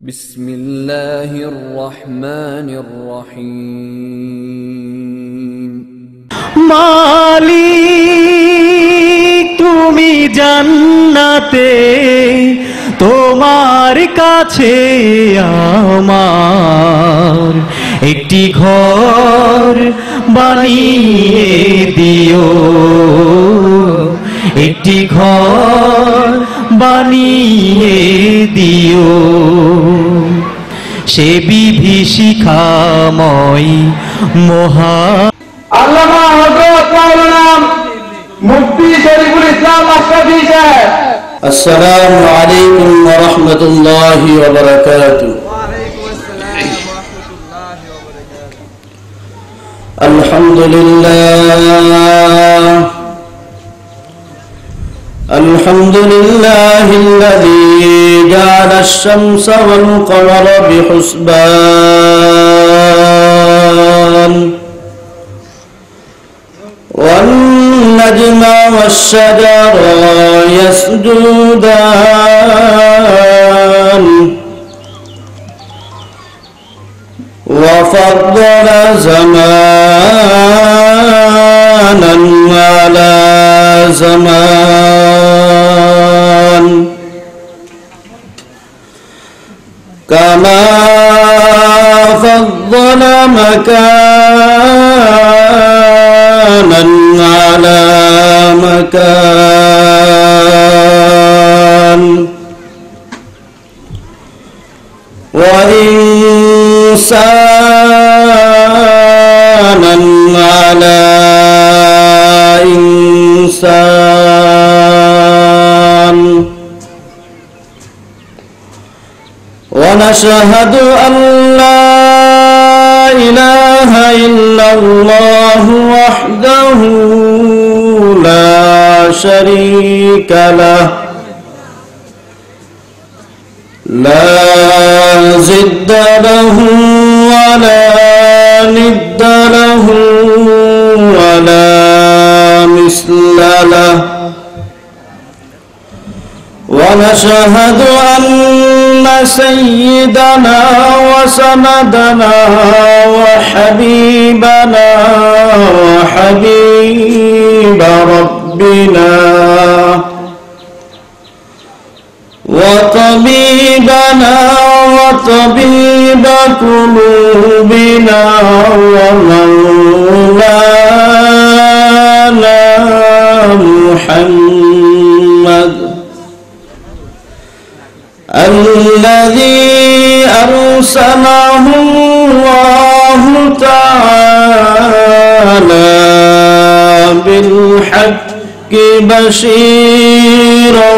বিসমিল্লাহির রহমানির রহিম। মালিক তুমি জান্নাতে, তোমার কাছে আমার একটি ঘর বানিয়ে দিও, একটি ঘর বানিয়ে দিও। সে বিভীষিকাময় মহা আল্লামা হযরত মাওলানা মুফতি শরীফুল ইসলাম আশরাফি সাহেব। আসসালামু আলাইকুম ওয়া রাহমাতুল্লাহি ওয়া বারাকাতুহু। ওয়া আলাইকুম আসসালাম ওয়া রাহমাতুল্লাহি ওয়া বারাকাতুহু। আলহামদুলিল্লাহ আলহামদুলিল্লাহিল্লাযী জা'আলা আশ-শামসা ওয়াল কমারা বিহুসবান والنجم والشجر يسجدان وفضل زمانا على زمان كما فضل مكانا على مكان وإنسانا على إنسان ونشهد أن لا إله إلا الله وحده لا شريك له لا ضد له ولا ند له ولا مثل له ونشهد أن سيدنا وسندنا وحبيبنا وحبيب ربنا وطبيبنا وطبيب قلوبنا ومولانا محمد الذي أرسله الله تعالى بالحق بشيرا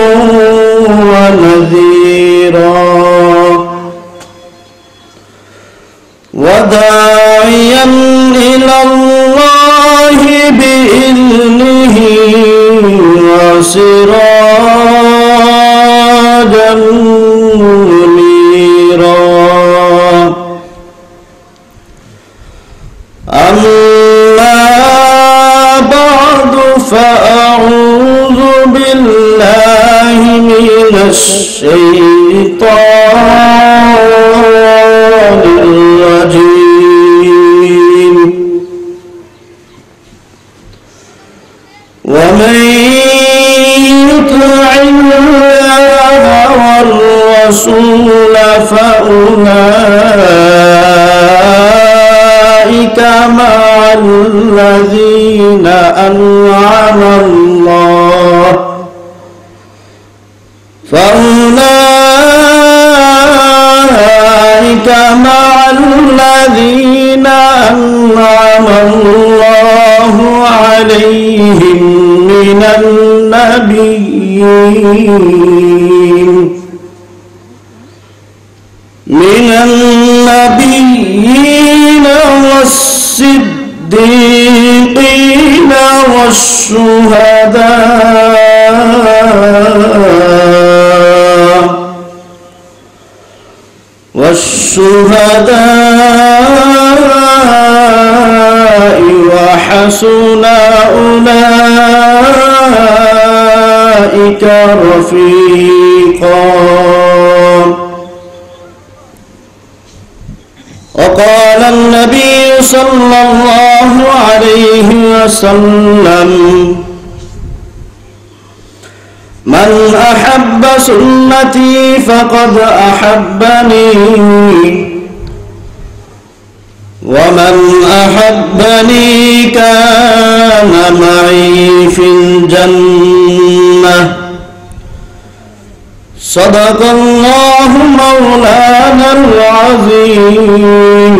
ونذيرا وداعيا إلى الله بإذنه وسراجا منيرا. أما بعد فأعوذ بالله من الشيطان الرجيم. ومن يطع الله والرسول فأولئك مع الذين أنعم الله فأولئك مع الذين أنعم الله عليهم من النبيين والصديقين والشهداء وحسن أولئك رفيقا. وقال النبي صلى الله عليه وسلم من أحب سنتي فقد أحبني ومن أحبني كان معي في الجنة صدق الله مولانا العظيم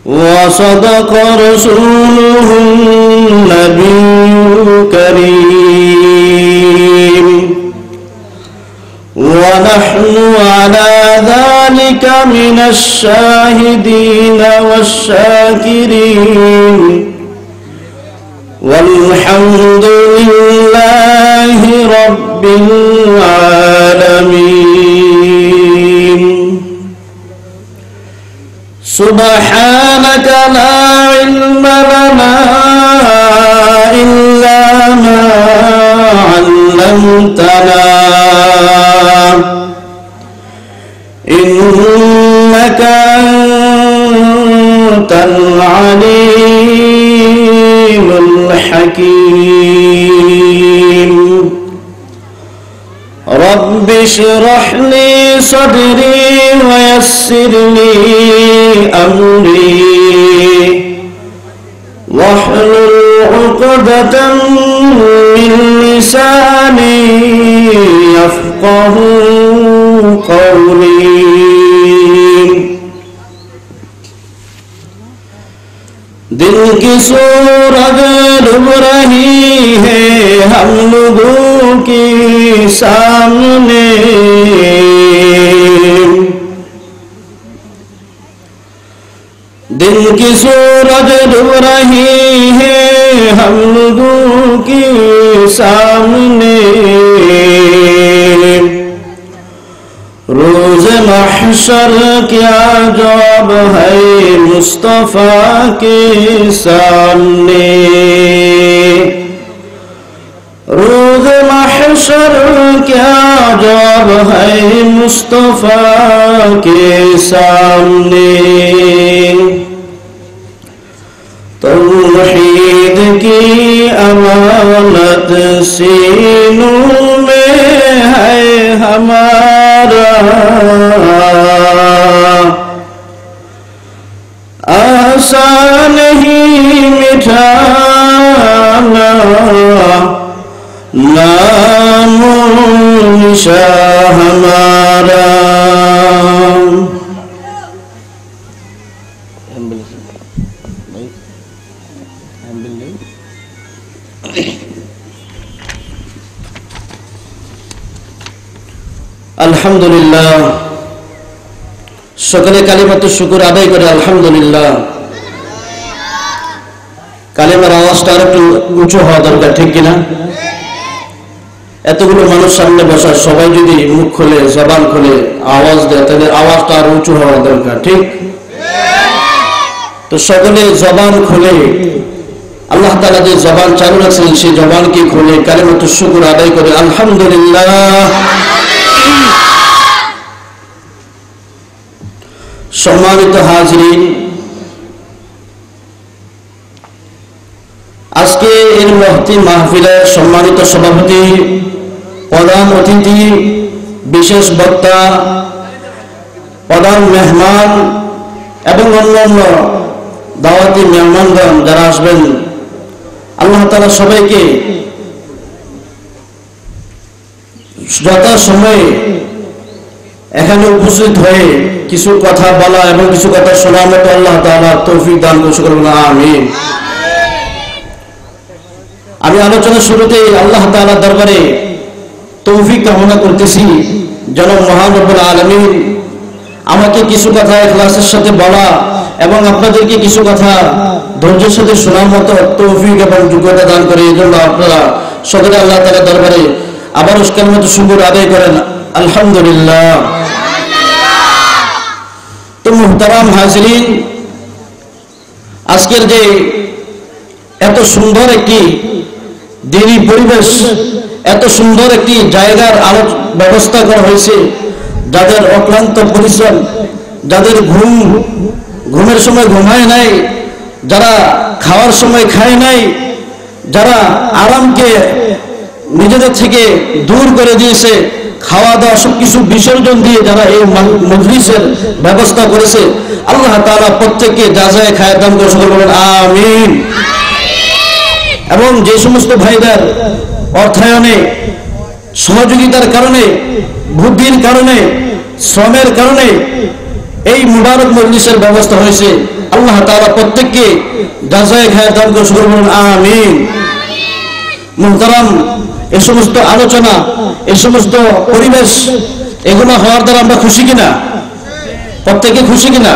وصدق رسوله النبي الكريم ونحن على ذلك من الشاهدين والشاكرين والحمد لله رب العالمين سبحانك لا علم لنا إلا ما علمتنا إنك أنت العليم الحكيم رب اشرح لي صدري ويسر لي أمري واحلل عقدة من لساني يفقه قولي दिल की सूरत डूब रही है हम लोगों के सामने दिल की सूरत डूब रही है हम लोगों के सामने रोज़ महशर क्या जवाब है मुस्तफ़ा के सामने रोज़ महशर क्या जवाब है मुस्तफ़ा के सामने तौहीद की अमानत सीनों में है हमारा आसान नहीं मिटाना नामो निशा हमारा আলহামদুলিল্লাহ সকলে কালিমাতুশ শুকর আদায় করে আলহামদুলিল্লাহ কালিমার আওয়াজটা একটু উঁচু হওয়া দরকার ঠিক কিনা এতগুলো মানুষ সামনে বসা সবাই যদি মুখ খুলে জবান খুলে আওয়াজ দেয় তাহলে আওয়াজটা আর উঁচু হওয়া দরকার ঠিক তো সকলে জবান খুলে আল্লাহ তাআলা যে জবান চালু রাখছেন সেই জবানকে খুলে কালিমাতুশ শুকর আদায় করে আলহামদুলিল্লাহ সম্মানিত হাজিরিন আজকে এর মহতি মাহফিলের সম্মানিত সভাপতি প্রধান অতিথি বিশেষ বক্তা প্রধান মেহমান এবং অন্যান্য দাওয়াতি মেহমানগণ যারা আসবেন আল্লাহ তাআলা সবাইকে যথাসময়ে এখানে উপস্থিত হয়ে কিছু কথা বলা এবং কিছু কথা শোনার মতো আল্লাহ তাআলা তৌফিক দান করুন আমিন আমি আলোচনার শুরুতেই আল্লাহ তাআলার দরবারে তৌফিক কামনা করতেছি যেন মহান রব্বুল আলামিন আমাকে কিছু কথা ইখলাসের সাথে বলা এবং আপনাদেরকে কিছু কথা ধৈর্যের সাথে শোনার মতো তৌফিক এবং যোগ্যতা দান করে এজন্য আপনারা সকলে আল্লাহ তাআলার দরবারে আবার উসকার মতো শুকর আদায় করেন আলহামদুলিল্লাহ তো মুহতারাম হাজিরিন আজকের যে এত সুন্দর একটি দিনী পরিবেশ এত সুন্দর একটি জায়গার ব্যবস্থা করা হয়েছে যাদের অক্লান্ত পরিশ্রম যাদের ঘুমের সময় ঘুমায় নাই, যারা খাওয়ার সময় খায় নাই, যারা আরামকে নিজেদের থেকে দূর করে দিয়েছে, খাওয়া দাওয়া সবকিছু বিসর্জন দিয়ে যারা এই মজলিসের ব্যবস্থা করেছে, আল্লাহ তাআলা প্রত্যেককে যাজায়ে খায়ের দান করে সকলে বলেন আমিন। এবং যে সমস্ত ভাইদের অর্থায়নে, সহযোগিতার কারণে, বুদ্ধির কারণে, শ্রমের কারণে এই মুবারক মজলিসের ব্যবস্থা হয়েছে, আল্লাহ তাআলা প্রত্যেককে যাজায়ে খায়ের দান করে সকলে বলেন আমিন। মুহতারাম, এই সমস্ত আলোচনা, এই সমস্ত পরিবেশ, এগুলো হওয়ার দ্বারা আমরা খুশি কিনা? প্রত্যেকে খুশি কিনা?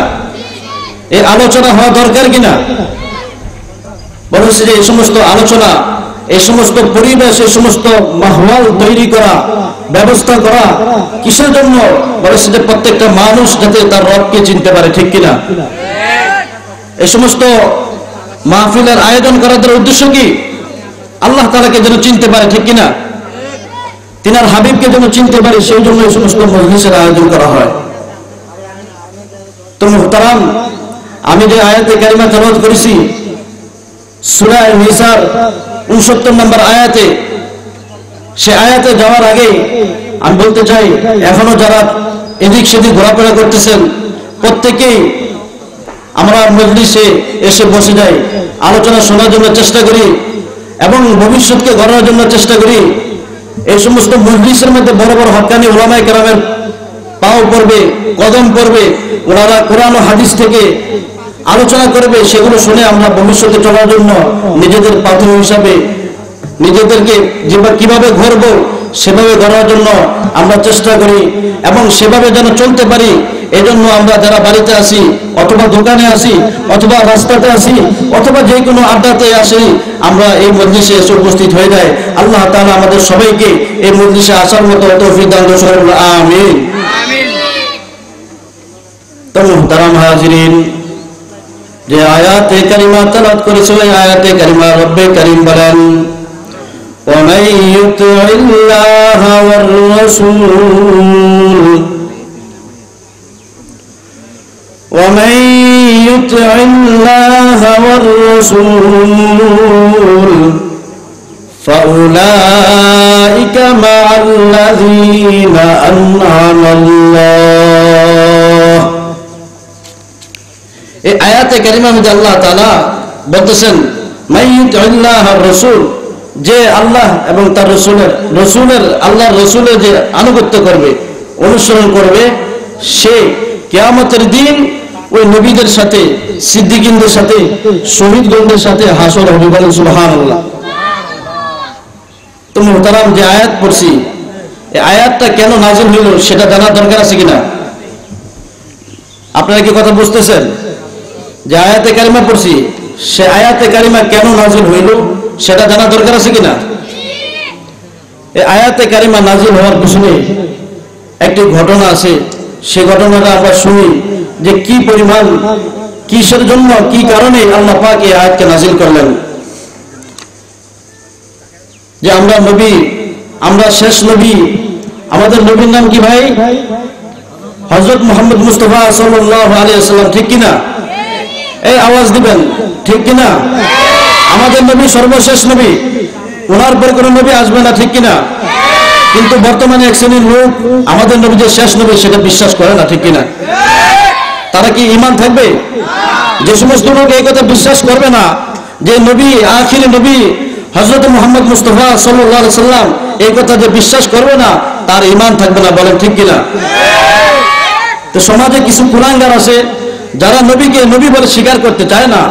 এই আলোচনা হওয়া দরকার কিনা? বলেছে যে এই সমস্ত আলোচনা, এই সমস্ত পরিবেশ, এই সমস্ত মাহওয়াল তৈরি করা, ব্যবস্থা করা কিসের জন্য? বলেছে যে প্রত্যেকটা মানুষ যাতে তার রবকে চিনতে পারে, ঠিক কিনা? এই সমস্ত মাহফিলের আয়োজন করার উদ্দেশ্য কি? আল্লাহ তাআলাকে যেন চিনতে পারে, ঠিক কিনা? তিনার হাবিবকে যেন চিনতে পারে, সেই জন্য এই সমস্ত মজলিসের আয়োজন করা হয়। তো মুহতারাম, আমি যে আয়াতে কারিমা তেলাওয়াত করেছি সূরা নিসার 69 নম্বর আয়াতে, সে আয়াতে যাওয়ার আগে আমি বলতে চাই, এখনো যারা এদিক সেদিক ঘোরাফেরা করতেছেন, প্রত্যেকেই আমরা মজলিসে এসে বসে যাই, আলোচনা শোনার জন্য চেষ্টা করি এবং ভবিষ্যৎকে গড়ার জন্য চেষ্টা করি। এই সমস্ত মজলিসের মধ্যে বড় বড় হক্কানি উলামায়ে কেরামের পাও পড়বে, কদম পড়বে, ওনারা কোরআন ও হাদিস থেকে আলোচনা করবে, সেগুলো শুনে আমরা ভবিষ্যতে চলার জন্য নিজেদের পাথর হিসাবে নিজেদেরকে কিভাবে গড়ব সেভাবে গড়ার জন্য আমরা চেষ্টা করি এবং সেভাবে যেন চলতে পারি। এই জন্য আমরা যারা বাড়িতে আসি, অথবা দোকানে আসি, অথবা রাস্তাতে আসি, অথবা যে কোনো আড্ডাতে আসি, আমরা এই মজলিসে এসে উপস্থিত হয়ে যাই। আল্লাহ তাআলা আমাদের সবাইকে এই মজলিসে আসার মতো তৌফিক দান করুন, আমিন। তো মুহতারাম হাজিরিন, যে আয়াতে কারিমা তেলাওয়াত করেছে, ওই আয়াতে কারিমা রব্বে কারীম বলেন, ومن يطع الله والرسول ومن يطع الله والرسول فأولئك مع الذين أنعم الله। এই আয়াতে কারিমা মধ্যে আল্লাহ তাআলা বলতেছেন, মান ইউতিল্লাহ আর রাসূল, যে আল্লাহ এবং তার রসুলের আল্লাহর রসুলের যে আনুগত্য করবে, অনুসরণ করবে, সে কিয়ামতের দিন ওই নবীদের সাথে, সিদ্দিকীনদের সাথে, শহীদগণদের সাথে হাসর হবে। বলেন সুবহানাল্লাহ। তো মুহতারাম, যে আয়াত পড়ছি, এই আয়াতটা কেন নাযিল হইল সেটা জানার দরকার আছে কিনা? আপনারা কি কথা বুঝতেছেন? যে আয়াতে কারিমা পড়ছি, সে আয়াতে কারিমা কেন নাযিল হইল সেটা জানা দরকার আছে কিনা? এই আয়াতে কারিমা নাযিল হওয়ার পিছনে একটি ঘটনা আছে। সেই ঘটনাটা আমরা শুনি যে কি পরিমাণ, কিসের জন্য, কি কারণে আল্লাহ পাক এই আয়াতকে নাযিল করলেন। যে আমরা নবী, আমরা শেষ নবী, আমাদের নবীর নাম কি ভাই? হযরত মুহাম্মদ মুস্তাফা সাল্লাল্লাহু আলাইহি ওয়াসাল্লাম, ঠিক কিনা? এই আওয়াজ দিবেন, ঠিক কিনা? আমাদের নবী সর্বশেষ নবী, ওনার পর কোন নবী আসবে না, ঠিক কিনা? কিন্তু বর্তমানে এক শ্রেণীর লোক আমাদের নবী যে শেষ নবী সেটা বিশ্বাস করে না, ঠিক কিনা? তারা কি ঈমান থাকবে? যে সমস্ত লোক এই কথা বিশ্বাস করবে না যে নবী, আখিরি নবী হযরত মুহাম্মদ মুস্তাফা সাল্লাল্লাহু আলাইহি সাল্লাম, এই কথা যে বিশ্বাস করবে না, তার ঈমান থাকবে না। বলেন ঠিক কিনা? তো সমাজে কিছু কুলাঙ্গার আছে যারা নবীকে নবী বলে স্বীকার করতে চায় না,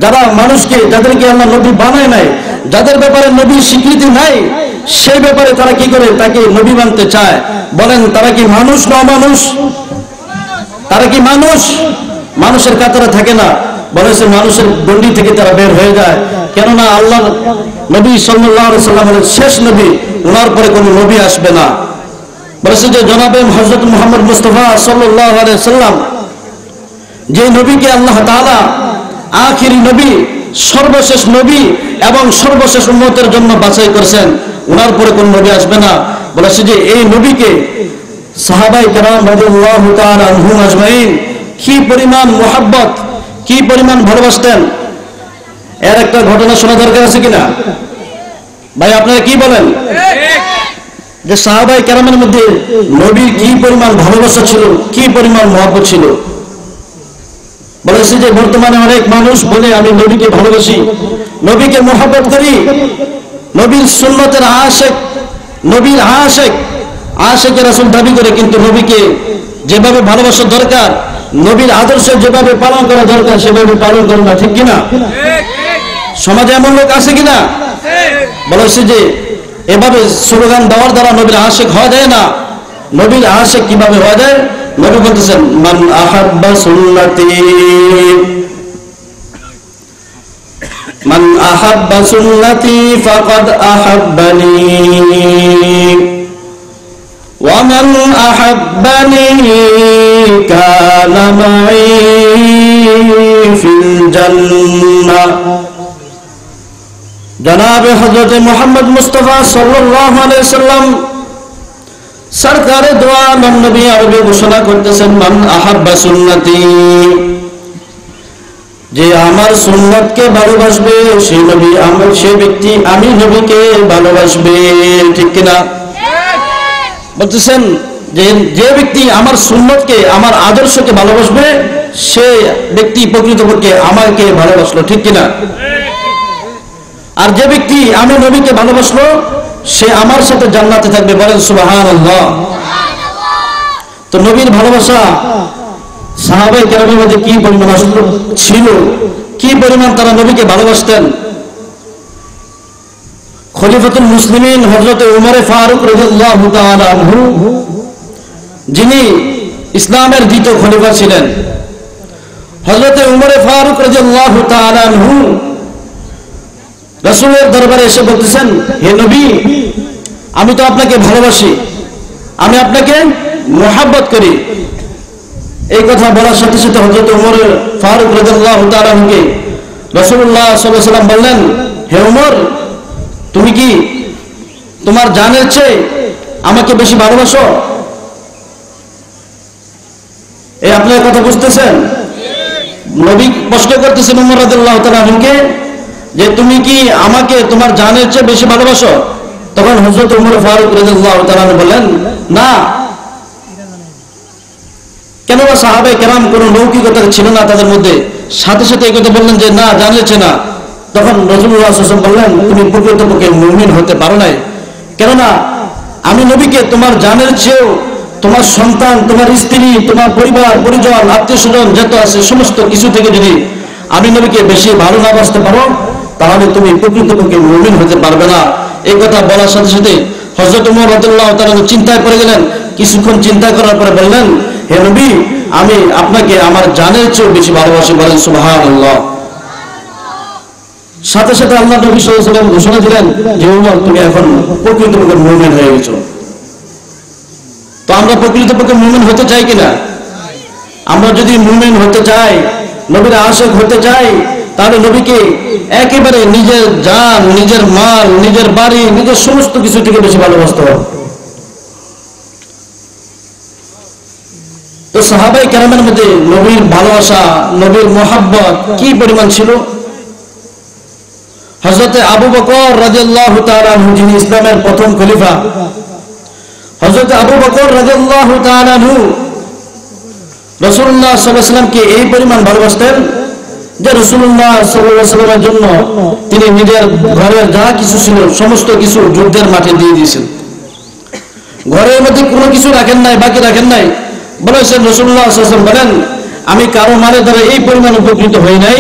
যারা মানুষকে, যাদেরকে আল্লাহ নবী বানায় নাই, যাদের ব্যাপারে নবীর স্বীকৃতি নাই, সেই ব্যাপারে তারা কি করে? তাকে নবী মানতে চায়। বলেন তারা কি মানুষ না অমানুষ? তারা কি মানুষ? মানুষের কাতারে থাকে না, বলেছে মানুষের গণ্ডি থেকে তারা বের হয়ে যায়। কেননা আল্লাহ নবী সাল্লাল্লাহু আলাইহি সাল্লাম হলেন শেষ নবী, ওনার পরে কোনো নবী আসবে না। বলেছে যে জনাবে হযরত মুহাম্মদ মুস্তাফা সাল্লাল্লাহু আলাইহি সাল্লাম, যে নবীকে আল্লাহ তাআলা আখিরি নবী, সর্বশেষ নবী এবং সর্বশেষ উম্মতের জন্য বাছাই করেছেন, ওনার পরে কোন নবী আসবে না। বলেছে যে এই নবীকে সাহাবায়ে কেরাম রাদিয়াল্লাহু তাআলা আনহুম আজমাইন কি পরিমাণ মুহাব্বত, কি পরিমাণ ভালোবাসতেন, এর একটা ঘটনা শোনা দরকার আছে কিনা? ভাই আপনারা কি বলেন? যে সাহাবায়ে কেরামের মধ্যে নবীর কি পরিমাণ ভালোবাসা ছিল, কি পরিমাণ মহব্বত ছিল। বলেছে যে বর্তমানে অনেক মানুষ বলে আমি নবীকে ভালোবাসি, নবীকে মহব্বত করি, নবীর সুন্নতের আশিক, নবীর আশিক রাসূল দাবি করে, কিন্তু নবীকে যেভাবে ভালোবাসা দরকার, নবীর আদর্শ যেভাবে পালন করা দরকার সেভাবে পালন করে না। ঠিক কিনা? সমাজে এমন লোক আছে কিনা? বলেছে যে এভাবে স্লোগান দেওয়ার দ্বারা নবীর আশিক হওয়া যায় না। নবীর আশিক কিভাবে হওয়া যায়? নবী বলতেছেন মান আহাব্বা সুন্নতি, মান আহাব্বা সুন্নতি ফাকাদ আহাব্বানি ওয়া মান আহাব্বানি কানা মাই ফিল জান্নাহ। জনাবে হযরত মুহাম্মদ মুস্তাফা সাল্লাল্লাহু আলাইহি সাল্লাম সরকারে দো আলম নবী আরবি ঘোষণা করতেছেন মান আহাব্বা সুন্নতি, যে আমার সুন্নতকে ভালোবাসবে সেই নবী, আমার সেই ব্যক্তি আমি নবীকে ভালোবাসবে। ঠিক কিনা? বলতেছেন যে যে ব্যক্তি আমার সুন্নতকে, আমার আদর্শকে ভালোবাসবে সে ব্যক্তি প্রকৃতপক্ষে আমাকে ভালোবাসলো। ঠিক কিনা? আর যে ব্যক্তি আমি নবীকে ভালোবাসলো সে আমার সাথে জান্নাতে থাকবে। বলেন সুবহানাল্লাহ। তো নবীর ভালোবাসা সাহাবায়ে কেরামের মধ্যে কি পরিমাণ ছিল, কি পরিমাণ তারা নবীকে ভালোবাসতেন। খলিফাতুল মুসলিমিন হযরত উমর ফারুক রাদিয়াল্লাহু তাআলা আনহু, যিনি ইসলামের দ্বিতীয় খলিফা ছিলেন, হযরত উমর ফারুক রাদিয়াল্লাহু তাআলা আনহু রাসূলের দরবারে এসে বলতেছেন হে নবী, আমি তো আপনাকে ভালোবাসি, আমি আপনাকে মুহাব্বত করি। এই কথা বলার সাথে সাথে হযরত উমর ফারুক রাদিয়াল্লাহু তাআলা আনহুকে রাসূলুল্লাহ সাল্লাল্লাহু আলাইহি ওয়াসাল্লাম বললেন হে উমর, তুমি কি তোমার জানের চেয়ে আমাকে বেশি ভালোবাসো? এই আপনার কথা বুঝতেছেন? নবী প্রশ্ন করতেছেন উমর রাদিয়াল্লাহু তাআলা আনহুকে যে তুমি কি আমাকে তোমার জানের চেয়ে বেশি ভালোবাসো? তখন হযরত উমর ফারুক রাদিয়াল্লাহু তাআলা বললেন না। কেন? সাহাবায়ে কেরাম কোনো লৌকিকতা ছিল না তাদের মধ্যে, সাথে সাথে এই কথা বললেন যে না, জানিয়েছে না। তখন রাসূলুল্লাহ সাল্লাল্লাহু আলাইহি ওয়াসাল্লাম বললেন তুমি প্রকৃতপক্ষে মুমিন হতে পারো নাই। কেননা আমি নবীকে তোমার জানের চেয়েও, তোমার সন্তান, তোমার স্ত্রী, তোমার পরিবার পরিজন, আত্মীয় স্বজন যত আছে সমস্ত কিছু থেকে যদি আমি নবীকে বেশি ভালো না বাসতে পারো তাহলে তুমি প্রকৃতপক্ষে মুমিন হতে পারবে না। এই কথা বলার সাথে সাথে হযরত উমর রাদিয়াল্লাহু তাআলা চিন্তায় পড়ে গেলেন। কিছুক্ষণ চিন্তা করার পরে বললেন হে নবী, আমি আপনাকে আমার জানের চেয়েও বেশি ভালোবাসি। বলেন সুবহানাল্লাহ। সাথে সাথে আল্লাহ নবী সাল্লাল্লাহু আলাইহি ওয়াসাল্লাম ঘোষণা দিলেন যে উমর তুমি এখন প্রকৃতপক্ষে মুমিন হয়ে গেছো। তো আমরা প্রকৃতপক্ষে মুমিন হতে চাই কিনা? আমরা যদি মুমিন হতে চাই, নবীর আশিক হতে চাই, তাহলে নবীকে একেবারে নিজের জান, নিজের মাল, নিজের বাড়ি, নিজের সমস্ত কিছু থেকে বেশি ভালোবাসতে হবে। তো সাহাবায়ে কেরামের মধ্যে নবীর ভালোবাসা, নবীর মুহাব্বত কি পরিমাণ ছিল। হযরত আবু বকর রাদিয়াল্লাহু তাআলা আনহু, যিনি ইসলামের প্রথম খলিফা, হযরত আবু বকর রাদিয়াল্লাহু তাআলা আনহু রাসূলুল্লাহ সাল্লাল্লাহু আলাইহি ওয়াসাল্লামকে এই পরিমাণ ভালোবাসতেন যে রাসূলুল্লাহ সাল্লাল্লাহু আলাইহি ওয়াসাল্লামের জন্য তিনি নিজের ঘরের যা কিছু ছিল সমস্ত কিছু যুদ্ধের মাঠে দিয়ে দিয়েছেন। ঘরের মধ্যে কোনো কিছু রাখেন নাই, বাকি রাখেন নাই। বলেছেন রাসূলুল্লাহ সাল্লাল্লাহু আলাইহি ওয়াসাল্লাম বলেন আমি কারো মালের দ্বারা এই পরিমাণ উপকৃত হই নাই,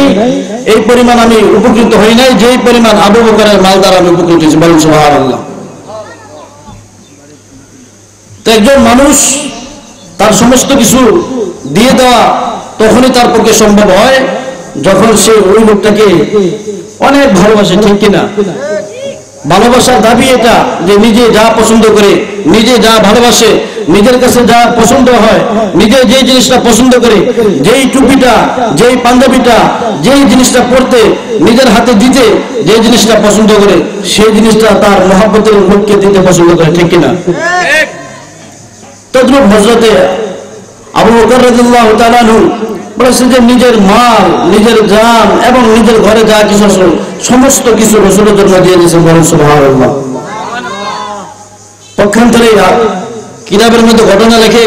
এই পরিমাণ আমি উপকৃত হই নাই যেই পরিমাণ আবু বকরের মাল দ্বারা আমি উপকৃত হয়েছি। বলেন সুবহানাল্লাহ। তো একজন মানুষ তার সমস্ত কিছু দিয়ে দেওয়া তখনই তার পক্ষে সম্ভব হয় যখন সে ওই লোকটাকে অনেক ভালোবাসে। ঠিক কিনা? ভালোবাসার দাবি এটা যে নিজে যা পছন্দ করে, নিজে যা ভালোবাসে, নিজের কাছে যা পছন্দ হয়, নিজে যে জিনিসটা পছন্দ করে, যেই টুপিটা, যেই পাঞ্জাবিটা, যেই জিনিসটা পরতে, নিজের হাতে দিতে যে জিনিসটা পছন্দ করে সেই জিনিসটা তার মহব্বতের লোককে দিতে পছন্দ করে। ঠিক কিনা? তো তদ্রুপ হযরতে আবু বকর রাদিয়াল্লাহু তাআলা আনহু বলেছেন যে নিজের মাল, নিজের জান এবং নিজের ঘরে যা কিছু আছে সমস্ত কিছু রাসূলের জন্য দিয়ে দিয়েছেন। বলেন সুবহানাল্লাহ। পক্ষান্তরে কিতাবের মধ্যে ঘটনা লেখে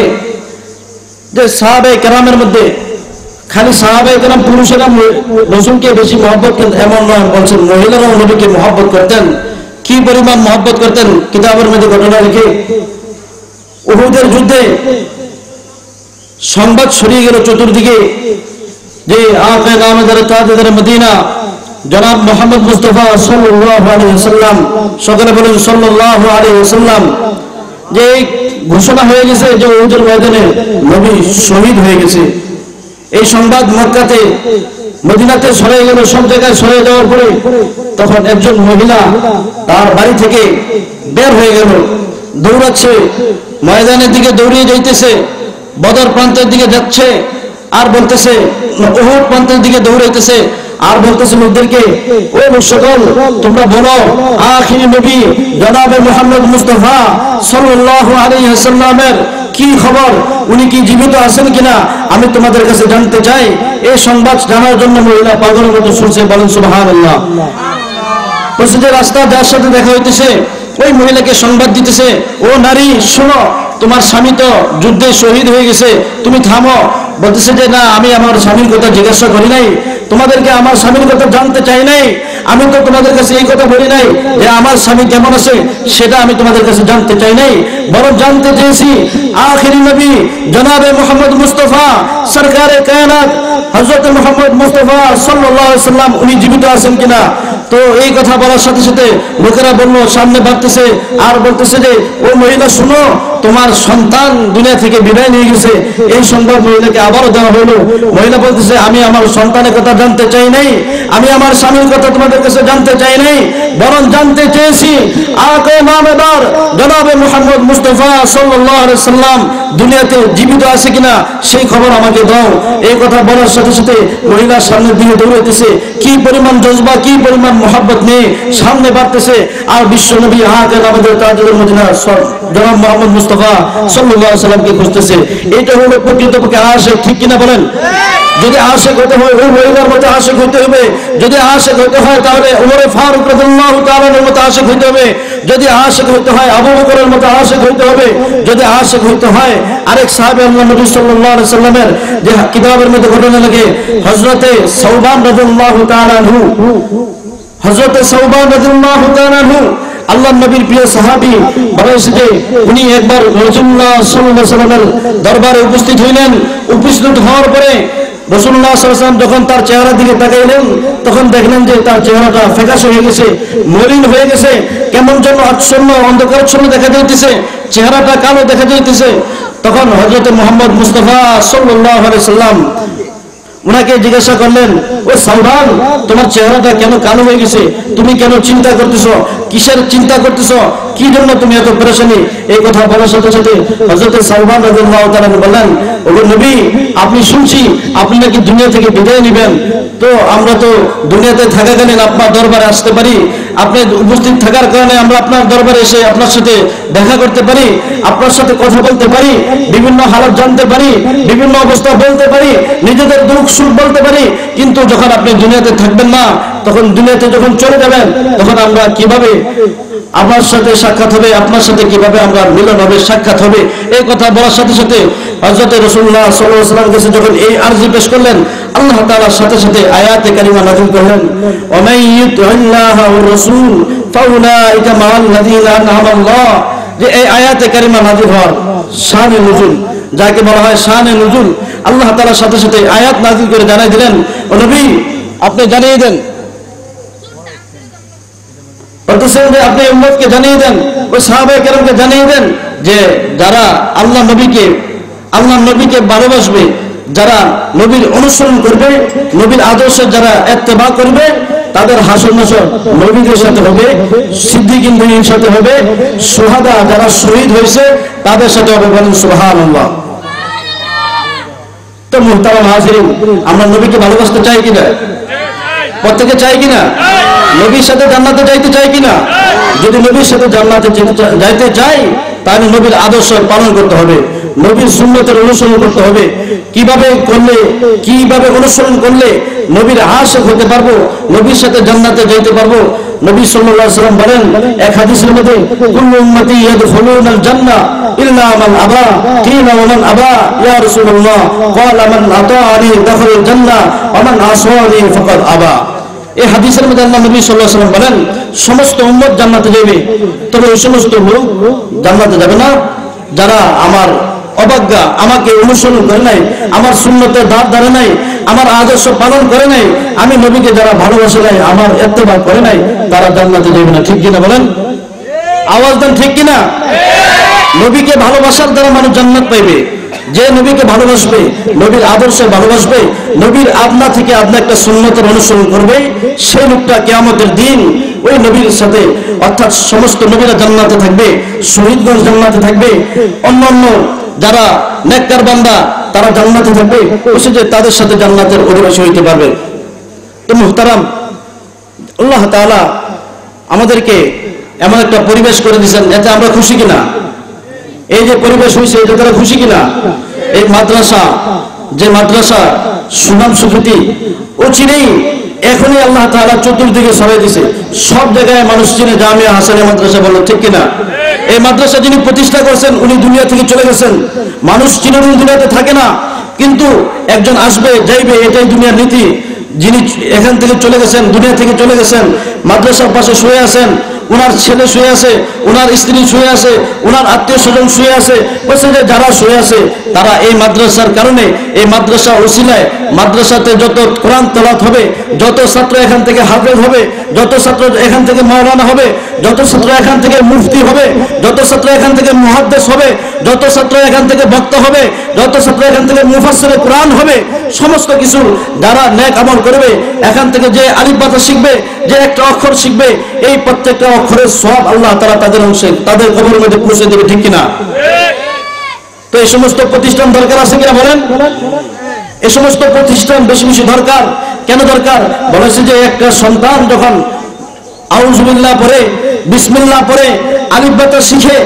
যে সাহাবায়ে কেরামের মধ্যে খালি সাহাবায়ে কেরাম পুরুষেরা রাসূলকে বেশি মহব্বত করতেন এমন নয়, বলছেন মহিলারাও নবীকে মহব্বত করতেন। কি পরিমাণ মহব্বত করতেন কিতাবের মধ্যে ঘটনা লেখে, উহুদের যুদ্ধে সংবাদ ছড়িয়ে গেল চতুর্দিকে যে আকা নামদার তাজদার মদিনা জনাব মুহাম্মদ মুস্তাফা সাল্লাল্লাহু আলাইহি ওয়াসাল্লাম, সকলে বলেন সাল্লাল্লাহু আলাইহি ওয়াসাল্লাম, যে ঘোষণা হয়ে গেছে যে উহুদের ময়দানে নবী শহীদ হয়ে গেছে। এই সংবাদ মক্কাতে মদিনাতে ছড়িয়ে গেল, সব জায়গায় ছড়িয়ে যাওয়ার পরে তখন একজন মহিলা তার বাড়ি থেকে বের হয়ে গেল, দৌড়াচ্ছে, ময়দানের দিকে দৌড়িয়ে যাইতেছে, বদর প্রান্তের দিকে যাচ্ছে আর বলতেছে, উহুদ প্রান্তের দিকে দৌড়াইতেছে আর বলতেছে লোকদেরকে, ও সকল তোমরা বলো আখিরি নবী জনাবে মুহাম্মদ মুস্তাফা সাল্লাল্লাহু আলাইহি ওয়াসাল্লামের কি খবর, উনি কি জীবিত আছেন কিনা আমি তোমাদের কাছে জানতে চাই। এই সংবাদ জানার জন্য মহিলা পাগলের মতো শুনছে। বলেন সুবহানাল্লাহ। বলছে যে রাস্তা যার সাথে দেখা হইতেছে ওই মহিলাকে সংবাদ দিতেছে, ও নারী শোনো, তোমার স্বামী তো যুদ্ধে শহীদ হয়ে গেছে, তুমি থামো। বলতেছে যে না, আমি আমার স্বামীর কথা জিজ্ঞাসা করি নাই, তোমাদেরকে আমার স্বামীর কথা জানতে চাই নাই, আমি তো তোমাদের কাছে এই কথা বলি নাই যে আমার স্বামী কেমন আছে সেটা আমি তোমাদের কাছে জানতে চাই নাই, বরং জানতে চেয়েছি আখিরি নবী জনাবে মুহাম্মদ মুস্তাফা সরকারে কায়নাত হযরত মুহাম্মদ মুস্তাফা সাল্লাল্লাহু আলাইহি ওয়াসাল্লাম উনি জীবিত আছেন কিনা। তো এই কথা বলার সাথে সাথে লোকেরা বললো, সামনে ভাবতেছে আর বলতেছে যে ও মহিলা শুনো, তোমার সন্তান দুনিয়া থেকে বিদায় নিয়ে গেছে। এই সংবাদ মহিলাকে আবারও দেওয়া হলো। মহিলা বলতেছে, আমি আমার সন্তানের কথা জানতে চাই নাই, আমি আমার স্বামীর কথা তোমাদের কাছে জানতে চাই নাই, বরং জানতে চেয়েছি আকা নামদার জনাবে মুহাম্মদ মুস্তাফা সাল্লাল্লাহু আলাইহি ওয়াসাল্লাম দুনিয়াতে জীবিত আছে কিনা সেই খবর আমাকে দাও। এই কথা বলার সাথে সাথে মহিলা সামনের দিকে দৌড়াইতেছে, কি পরিমাণ জজবা, কি পরিমাণ মোহাব্বত নিয়ে সামনে বাড়তেছে আর বিশ্ব নবী আকা নামদার তাজুল মদিনা জনাব মুহাম্মদ মুস্তাফা সাল্লাল্লাহু আলাইহি ওয়াসাল্লামকে খুঁজতেছে। এটা হলো প্রকৃতপক্ষে আশিক, ঠিক কিনা বলেন? যদি আশিক হতে হয় ওই মহিলার মতো আশিক হতে হবে, যদি আশিক হতে হয় তাহলে ওমর ফারুক রাদিয়াল্লাহু তাআলার মতো আশিক হতে হবে, যদি আশিক হতে হয় আবু বকরের মতো আশিক হতে হবে, যদি আশিক হতে হয় আরেক সাহাবী আল্লাহ নবী সাল্লাল্লাহু আলাইহি সাল্লামের যে কিতাবের মধ্যে ঘটনা লাগে হযরতে সাওবান রাদিয়াল্লাহু তাআলা আনহু, হযরতে সাওবান রাদিয়াল্লাহু তাআলা আনহু আল্লাহর নবীর প্রিয় সাহাবী, বলেছে যে উনি একবার রাসূলুল্লাহ সাল্লাল্লাহু আলাইহি সাল্লামের দরবারে উপস্থিত হইলেন। উপস্থিত হওয়ার পরে রাসূলুল্লাহ সাল্লাল্লাহু আলাইহি সাল্লাম যখন তার চেহারার দিকে তাকাইলেন তখন দেখলেন যে তার চেহারাটা ফ্যাকাশে হয়ে গেছে, মলিন হয়ে গেছে, কেমন যেন আচ্ছন্ন অন্ধকারাচ্ছন্ন দেখা যাইতেছে, চেহারাটা কালো দেখা যাইতেছে। তখন হযরত মুহাম্মদ মুস্তাফা সাল্লাল্লাহু আলাইহি সাল্লাম উনাকে জিজ্ঞাসা করলেন, ও সাওবান, তোমার চেহারাটা কেন কালো হয়ে গেছে, তুমি কেন চিন্তা করতেছো, কিসের চিন্তা করতেছো, কি জন্য তুমি এত পেরেশানি? এই কথা বলার সাথে সাথে হযরত সাওবান রাদিয়াল্লাহু তাআলা বললেন, ও নবী, আপনি শুনছি আপনি নাকি দুনিয়া থেকে বিদায় নেবেন, তো আমরা তো দুনিয়াতে থাকাকালীন আপনার দরবারে আসতে পারি, আপনি উপস্থিত থাকার কারণে আমরা আপনার দরবারে এসে আপনার সাথে দেখা করতে পারি, আপনার সাথে কথা বলতে পারি, বিভিন্ন হালত জানতে পারি, বিভিন্ন অবস্থা বলতে পারি, নিজেদের দুঃখ সুখ বলতে পারি। কিন্তু যখন আপনি দুনিয়াতে থাকবেন না, তখন দুনিয়াতে যখন চলে যাবেন তখন আমরা কিভাবে আপনার সাথে সাক্ষাৎ হবে, আপনার সাথে কিভাবে আমরা মিলন হবে, সাক্ষাৎ হবে? এই কথা বলার সাথে সাথে হযরত রাসূলুল্লাহ সাল্লাল্লাহু আলাইহি ওয়াসাল্লাম কাছে যখন এই আরজি পেশ করলেন, আল্লাহ তাআলার সাথে সাথে আয়াতে কারিমা নাযিল করলেন, ওয়া মান ইউতি'ল্লাহা ওয়ার রাসূল ফাউলাইকা মা'আল্লাযীনা আন'আমা আল্লাহ। যে এই আয়াতে কারিমা নাযিল হওয়ার শানে নুজুল, যাকে বলা হয় শানে নুজুল, আল্লাহ তাআলার সাথে সাথে আয়াত নাযিল করে জানাই দিলেন, ও নবী আপনি জানিয়ে দেন, আপনি উম্মতকে জানিয়ে দেন, ওই সাহাবায়ে কেরামকে জানিয়ে দেন যে যারা আল্লাহ নবীকে ভালোবাসবে, যারা নবীর অনুসরণ করবে, নবীর আদর্শের যারা ইত্তেবা করবে, তাদের হাসর নাসর নবীদের সাথে হবে, সিদ্দিকীনদের সাথে হবে, শুহাদা যারা শহীদ হয়েছে তাদের সাথে হবে। বলেন সুবহানাল্লাহ। তো মুহতারাম হাজিরিন, আমরা নবীকে ভালোবাসতে চাই কিনা? প্রত্যেকে চাই কিনা? নবীর সাথে জান্নাতে যাইতে চাই কিনা? যদি নবীর সাথে জান্নাতে যাইতে চাই তাহলে নবীর আদর্শ পালন করতে হবে, নবীর সুন্নতের অনুসরণ করতে হবে। কিভাবে অনুসরণ করলে নবীর আশিক হতে পারবো, নবীর সাথে জান্নাতে যাইতে পারবো। নবী সাল্লাল্লাহু আলাইহি ওয়াসাল্লাম বলেন এক হাদিসের মধ্যে, কুল্লু উম্মতি ইয়াদখুলুনাল জান্নাহ ইল্লা মান আবা, কিলা ওয়া মান আবা ইয়া রাসূলুল্লাহ, ক্বালা মান আতাআনি দাখালাল জান্নাহ ওয়া মান আসানি ফাকাদ আবা। এই হাদিসের মধ্যে আল্লাহ নবী সাল্লাল্লাহু আলাইহি ওয়াসাল্লাম বলেন সমস্ত উম্মত জান্নাতে যাবে, তবে ওই সমস্ত লোক জান্নাতে যাবে না যারা আমার অবজ্ঞা, আমাকে অনুসরণ করে নাই, আমার সুন্নতের দাঁত ধরে নাই, আমার আদর্শ পালন করে নাই, আমি নবীকে যারা ভালোবাসে নাই, আমার ইত্তেবা করে নাই, তারা জান্নাতে যাবে না। ঠিক কিনা বলেন? আওয়াজ দেন ঠিক কিনা? নবীকে ভালোবাসার দ্বারা মানুষ জান্নাত পাইবে। যে নবীকে ভালোবাসবে, নবীর আদর্শে ভালোবাসবে, নবীর আপনা থেকে আপনা একটা সুন্নতের অনুসরণ করবে, সেই লোকটা কিয়ামতের দিন ওই নবীর সাথে, অর্থাৎ সমস্ত নবীরা জান্নাতে থাকবে, শহীদগণ জান্নাতে থাকবে, অন্যান্য যারা নেককার বান্দা তারা জান্নাতে থাকবে, বসে যে তাদের সাথে জান্নাতের অধিবাসী হইতে পারবে। তো মুহতারাম, আল্লাহ তাআলা আমাদেরকে এমন একটা পরিবেশ করে দিয়েছেন, এতে আমরা খুশি কিনা? এই যে পরিবেশ হয়েছে এতে তারা খুশি কিনা? এই মাদ্রাসা, যে মাদ্রাসা সুনাম সুখ্যাতি ও চিনেই, এখনই আল্লাহ তাআলা চতুর্দিকে ছড়াই দিয়েছে, সব জায়গায় মানুষ চিনে জামিয়া হাসানিয়া মাদ্রাসা, বলো ঠিক কিনা? এই মাদ্রাসা যিনি প্রতিষ্ঠা করছেন উনি দুনিয়া থেকে চলে গেছেন, মানুষ চিরদিন দুনিয়াতে থাকে না, কিন্তু একজন আসবে যাইবে, এটাই দুনিয়ার নীতি। যিনি এখান থেকে চলে গেছেন, দুনিয়া থেকে চলে গেছেন, মাদ্রাসার পাশে শুয়ে আছেন, ওনার ছেলে শুয়ে আছে, ওনার স্ত্রী শুয়ে আছে, ওনার আত্মীয় স্বজন শুয়ে আছে, বলছে যে যারা শুয়ে আছে তারা এই মাদ্রাসার কারণে, এই মাদ্রাসা ওসিলায় মাদ্রাসাতে যত কোরআন তেলাওয়াত হবে, যত ছাত্র এখান থেকে হাফেজ হবে, যত ছাত্র এখান থেকে মাওলানা হবে, যত ছাত্র এখান থেকে মুফতি হবে, যত ছাত্র এখান থেকে মুহাদ্দিস হবে, যত ছাত্র এখান থেকে বক্তা হবে, যত ছাত্র এখান থেকে মুফাসসিরে কোরআন হবে, সমস্ত কিছু যারা নেক আমল করবে, এখান থেকে যে আলিফ বাতা শিখবে, যে একটা অক্ষর শিখবে, এই প্রত্যেকটা অক্ষরের সওয়াব আল্লাহ তাআলা তাদের অংশে, তাদের কবরের মধ্যে পৌঁছে দেবে। ঠিক কিনা? তো এই সমস্ত প্রতিষ্ঠান দরকার আছে কিনা বলেন? এই সমস্ত প্রতিষ্ঠান বেশি বেশি দরকার। কেন দরকার? বলেছে যে একটা সন্তান যখন আউযুবিল্লাহ পড়ে, বিসমিল্লাহ পড়ে, আলিফ বাতা শিখে,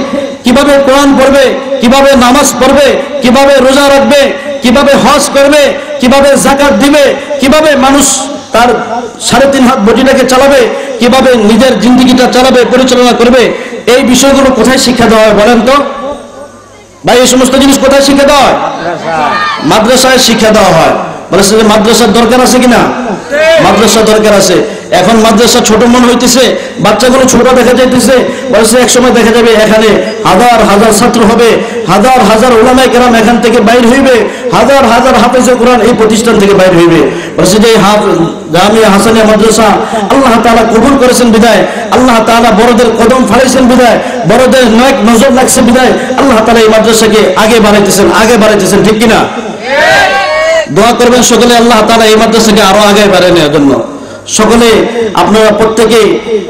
কিভাবে কোরআন পড়বে, কিভাবে নামাজ পড়বে, কিভাবে রোজা রাখবে, কিভাবে হজ করবে, কিভাবে যাকাত দিবে, কিভাবে মানুষ তার 3.5 হাত বডিটাকে চালাবে, কিভাবে নিজের জিন্দেগিটা চালাবে, পরিচালনা করবে, এই বিষয়গুলো কোথায় শিক্ষা দেওয়া হয় বলেন তো ভাই? এই সমস্ত জিনিস কোথায় শিক্ষা দেওয়া হয়? মাদ্রাসায় শিক্ষা দেওয়া হয়। বলেছে যে মাদ্রাসার দরকার আছে কিনা? মাদ্রাসা দরকার আছে। এখন মাদ্রাসা ছোট মনে হইতেছে, বাচ্চাগুলো ছোট দেখা যাইতেছে, বলেছে এক সময় দেখা যাবে এখানে হাজার হাজার ছাত্র হবে, হাজার হাজার উলামায়ে কেরাম এখান থেকে বাইর হইবে, হাজার হাজার হাফেজে কোরআন এই প্রতিষ্ঠান থেকে বাইর হইবে। বলেছে যে জামিয়া হাসানিয়া মাদ্রাসা আল্লাহ তাআলা কবুল করেছেন বিদায়, আল্লাহ তাআলা বড়দের কদম ফাড়াইছেন বিদায়, বড়দের নেক নজর লাগছে বিদায়, আল্লাহ তাআলা এই মাদ্রাসাকে আগে বাড়াইতেছেন। ঠিক কিনা? দোয়া করবেন সকলে, আল্লাহ তাআলা এই মাদ্রাসাকে আরো আগে বাড়ায় নেওয়ার জন্য। সকলে আপনারা প্রত্যেকে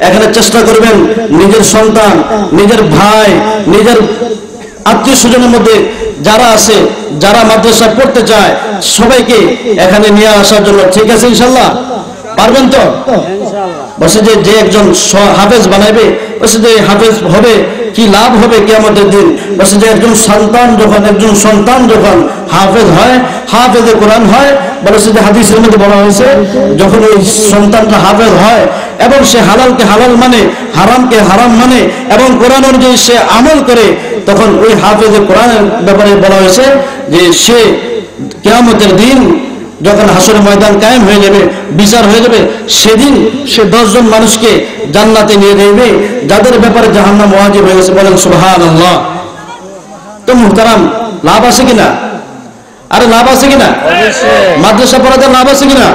এখানে চেষ্টা করবেন নিজের সন্তান, নিজের ভাই, নিজের আত্মীয় স্বজনের মধ্যে যারা আছে, যারা মাদ্রাসা পড়তে চায়, সবাইকে এখানে নিয়ে আসার জন্য। ঠিক আছে ইনশাআল্লাহ? পারবেন তো? বসে যে একজন হাফেজ বানাইবে, বসে যে হাফেজ হবে কি লাভ হবে কিয়ামতের দিন। বসে যে একজন সন্তান যখন হাফেজ হয়, হাফেজে কোরআন হয়, বলেছে যে হাদিসের মধ্যে বলা হয়েছে যখন ওই সন্তানটা হাফেজ হয় এবং সে হালালকে হালাল মানে, হারামকে হারাম মানে এবং কোরআন অনুযায়ী সে আমল করে, তখন ওই হাফেজে কোরআনের ব্যাপারে বলা হয়েছে যে সে কিয়ামতের দিন যখন হাসরের ময়দান কায়েম হয়ে যাবে, বিচার হয়ে যাবে, সেদিন সে 10 জন মানুষকে জান্নাতে নিয়ে যাবে যাদের ব্যাপারে জাহান্নাম ওয়াজিব হয়ে গেছে। বলেন সুবহানাল্লাহ। তো মুহতারাম, লাভ আছে কিনা? আরে লাভ আছে কিনা? মাদ্রাসা পড়াতে লাভ আছে কিনা?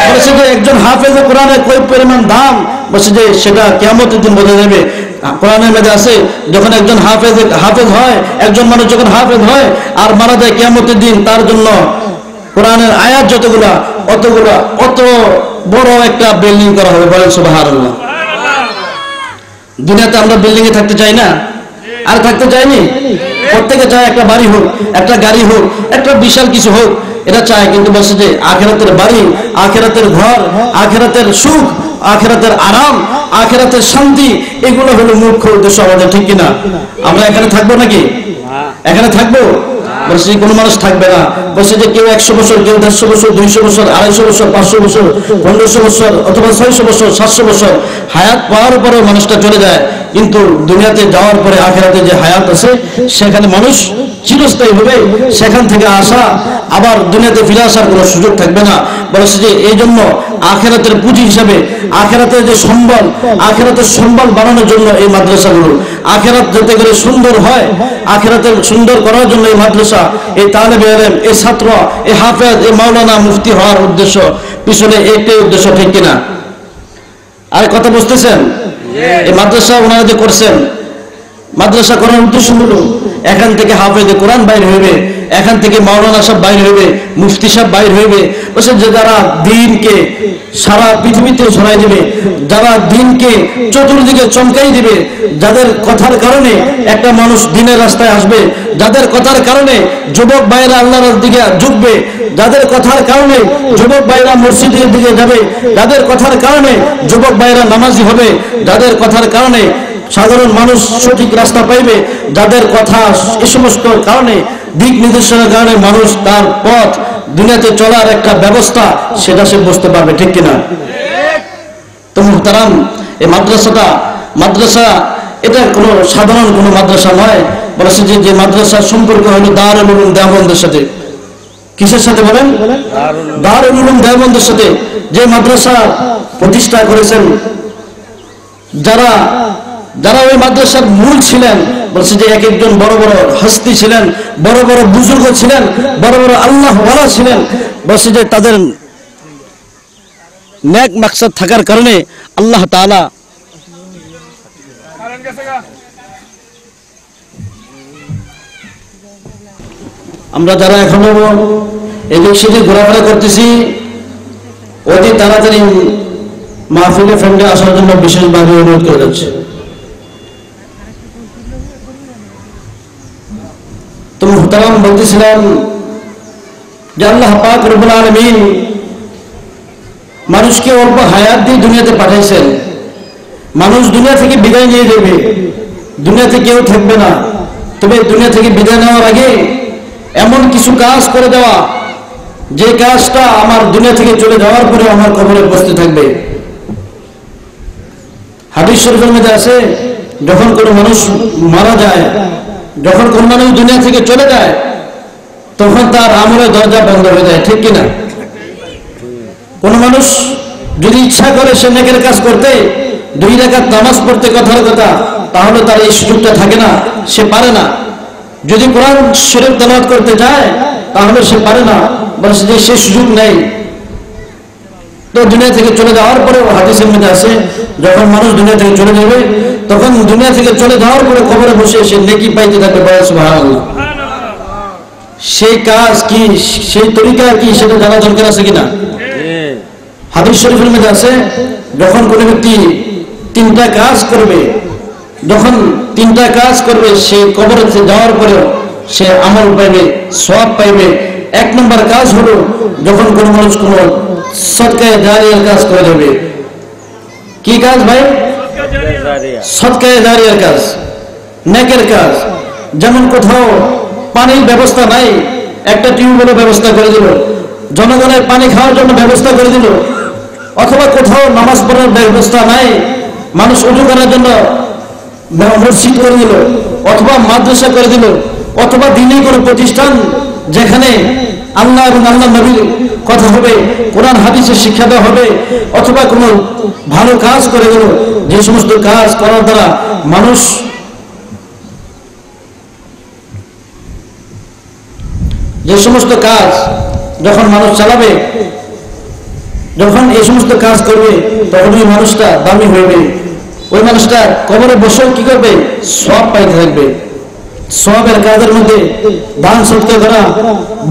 বলেছে যে একজন হাফেজে কোরআনের কয় পরিমাণ দাম, বলছে যে সেটা কিয়ামতের দিন বোঝা যাবে। কোরআনের মধ্যে আছে যখন একজন হাফেজ হয়, একজন মানুষ যখন হাফেজ হয় আর মারা যায়, কিয়ামতের দিন তার জন্য কোরআনের আয়াত যতগুলা অত বড় একটা বিল্ডিং করা হবে। বলেন সুবহানাল্লাহ। দুনিয়াতে আমরা বিল্ডিং এ থাকতে চাই না? আর থাকতে চাইনি? প্রত্যেকে চায় একটা বাড়ি হোক, একটা গাড়ি হোক, একটা বিশাল কিছু হোক, এটা চায়। কিন্তু বলছে যে আখিরাতের বাড়ি, আখিরাতের ঘর, আখিরাতের সুখ, আখিরাতের আরাম, আখিরাতের শান্তি, এগুলো হলো মুখ্য উদ্দেশ্য আমাদের। ঠিক কিনা? আমরা এখানে থাকবো নাকি? এখানে থাকবো? বলছে কোনো মানুষ থাকবে না। বলছে যে কেউ 100 বছর, কেউ 150 বছর, 200 বছর, 250 বছর, 500 বছর, 1500 বছর অথবা 600 বছর, 700 বছর হায়াত পাওয়ার পরেও মানুষটা চলে যায়। কিন্তু দুনিয়াতে যাওয়ার পরে আখিরাতে যে হায়াত আছে সেখানে মানুষ চিরস্থায়ী হবে, সেখান থেকে আসা আবার দুনিয়াতে ফিরে আসার কোনো সুযোগ থাকবে না। বলছে যে এই জন্য আখিরাতের পুঁজি হিসাবে আখিরাতের যে সম্বল, আখিরাতের সম্বল বানানোর জন্য এই মাদ্রাসাগুলো, আখিরাত যাতে করে সুন্দর হয়, আখিরাতের সুন্দর করার জন্য এই মাদ্রাসা, এই তালেবে ইলম, এই ছাত্র, এই হাফেজ, এই মাওলানা, মুফতি হওয়ার উদ্দেশ্য পিছনে একটাই উদ্দেশ্য, ঠিক কিনা? আর কথা বুঝতেছেন? এই মাদ্রাসা ওনারা যে করছেন, মাদ্রাসা করার উদ্দেশ্য হলো এখান থেকে হাফেজে কোরআন বাইর হইবে, এখান থেকে মাওলানা সাহেব বাইর হইবে, মুফতি সাহেব বাইর হইবে। বলছে যে যারা দ্বীনকে সারা পৃথিবীতে ছড়াই দিবে, যারা দ্বীনকে চতুর্দিকে চমকাই দিবে, যাদের কথার কারণে একটা মানুষ দ্বীনের রাস্তায় আসবে, যাদের কথার কারণে যুবক ভাইরা আল্লাহর দিকে ঝুঁকবে, যাদের কথার কারণে যুবক ভাইরা মসজিদের দিকে যাবে, যাদের কথার কারণে যুবক ভাইরা নামাজি হবে, যাদের কথার কারণে সাধারণ মানুষ সঠিক রাস্তা পাইবে, যাদের কথা এই সমস্ত কারণে দিক নির্দেশনার কারণে মানুষ তার পথ দুনিয়াতে চলার একটা ব্যবস্থা সেটা সে বুঝতে পারবে, ঠিক কিনা? তো মুহতারাম, এই মাদ্রাসা এটা কোনো সাধারণ কোনো মাদ্রাসা নয়। বলেছে যে মাদ্রাসার সম্পর্ক হলো দারুল উলুম দেওবন্দের সাথে। কিসের সাথে বলেন? দারুল উলুম দেওবন্দের সাথে। যে মাদ্রাসা প্রতিষ্ঠা করেছেন যারা ওই মাদ্রাসার মূল ছিলেন, বলছে যে এক একজন বড় বড় হস্তি ছিলেন, বড় বড় বুজুর্গ ছিলেন, বড় বড় আল্লাহওয়ালা ছিলেন। বলছে যে তাদের নেক মাকসাদ থাকার কারণে আল্লাহ তাআলা আমরা যারা এখনো এদিক সেদিক ঘোরাফেরা করতেছি অতি তাড়াতাড়ি মাহফিলে ফ্রেন্ডে আসার জন্য বিশেষভাবে অনুরোধ করে যাচ্ছে। তো মুহতারাম, বলতেছিলাম যে আল্লাহ পাক রব্বুল আলামিন মানুষকে অল্প হায়াত দিয়ে দুনিয়াতে পাঠাইছেন। মানুষ দুনিয়া থেকে বিদায় নিয়ে যাবে, দুনিয়াতে কেউ থাকবে না। তবে দুনিয়া থেকে বিদায় নেওয়ার আগে এমন কিছু কাজ করে দেওয়া, যে কাজটা আমার দুনিয়া থেকে চলে যাওয়ার পরে আমার কবরে বসতে থাকবে। হাদিস শরীফের মধ্যে আছে, যখন কোনো মানুষ মারা যায়, যখন কোন মানুষ দুনিয়া থেকে চলে যায়, তখন তার আমলের দরজা বন্ধ হয়ে যায়, ঠিক কিনা? কোন মানুষ যদি ইচ্ছা করে সে নেকের কাজ করতে, 2 রাকাত নামাজ পড়তে কথার কথা, তাহলে তার এই সুযোগটা থাকে না, সে পারে না। যদি কোরআন শরীফ তেলাওয়াত করতে যায় তাহলে সে পারে না, বলছে যে সে সুযোগ নেই। তো দুনিয়া থেকে চলে যাওয়ার পরে হাদিসের মধ্যে আছে, যখন মানুষ দুনিয়া থেকে চলে যাবে তখন দুনিয়া থেকে চলে যাওয়ার পরে কবরে বসে সে নেকি পাইতে থাকবে। বলে সুবহানাল্লাহ। সেই কাজ কি, সেই তরিকা কি, সেটা জানা দরকার আছে কিনা? হাদিস শরীফের মধ্যে আছে, যখন কোনো ব্যক্তি 3টা কাজ করবে, যখন 3টা কাজ করবে সে কবরে যাওয়ার পরেও সে আমল পাইবে, সওয়াব পাইবে। 1 নম্বর কাজ হলো যখন কোনো মানুষ কোনো সদকায়ে জারিয়ার কাজ করে যাবে। কি কাজ ভাই? সদকায়ে জারিয়ার কাজ, নেকের কাজ। যেমন কোথাও পানির ব্যবস্থা নাই, একটা টিউবওয়েলের ব্যবস্থা করে দিল, জনগণের পানি খাওয়ার জন্য ব্যবস্থা করে দিল। অথবা কোথাও নামাজ পড়ার ব্যবস্থা নাই, মানুষ ওযু করার জন্য মসজিদ করে দিল, অথবা মাদ্রাসা করে দিল, অথবা দ্বীনি কোনো প্রতিষ্ঠান যেখানে আল্লাহ এবং আল্লাহ নবীর কথা হবে, কোরআন হাদিসের শিক্ষা দেওয়া হবে, অথবা কোনো ভালো কাজ করে দিল। যে সমস্ত কাজ করার দ্বারা মানুষ যখন মানুষ চালাবে, যখন এই সমস্ত কাজ করবে, তখন ওই মানুষটা দামি হইবে। ওই মানুষটা কবরে বসেও কি করবে? সওয়াব পাইতে থাকবে। সওয়াবের কাজের মধ্যে দান সদকা করা,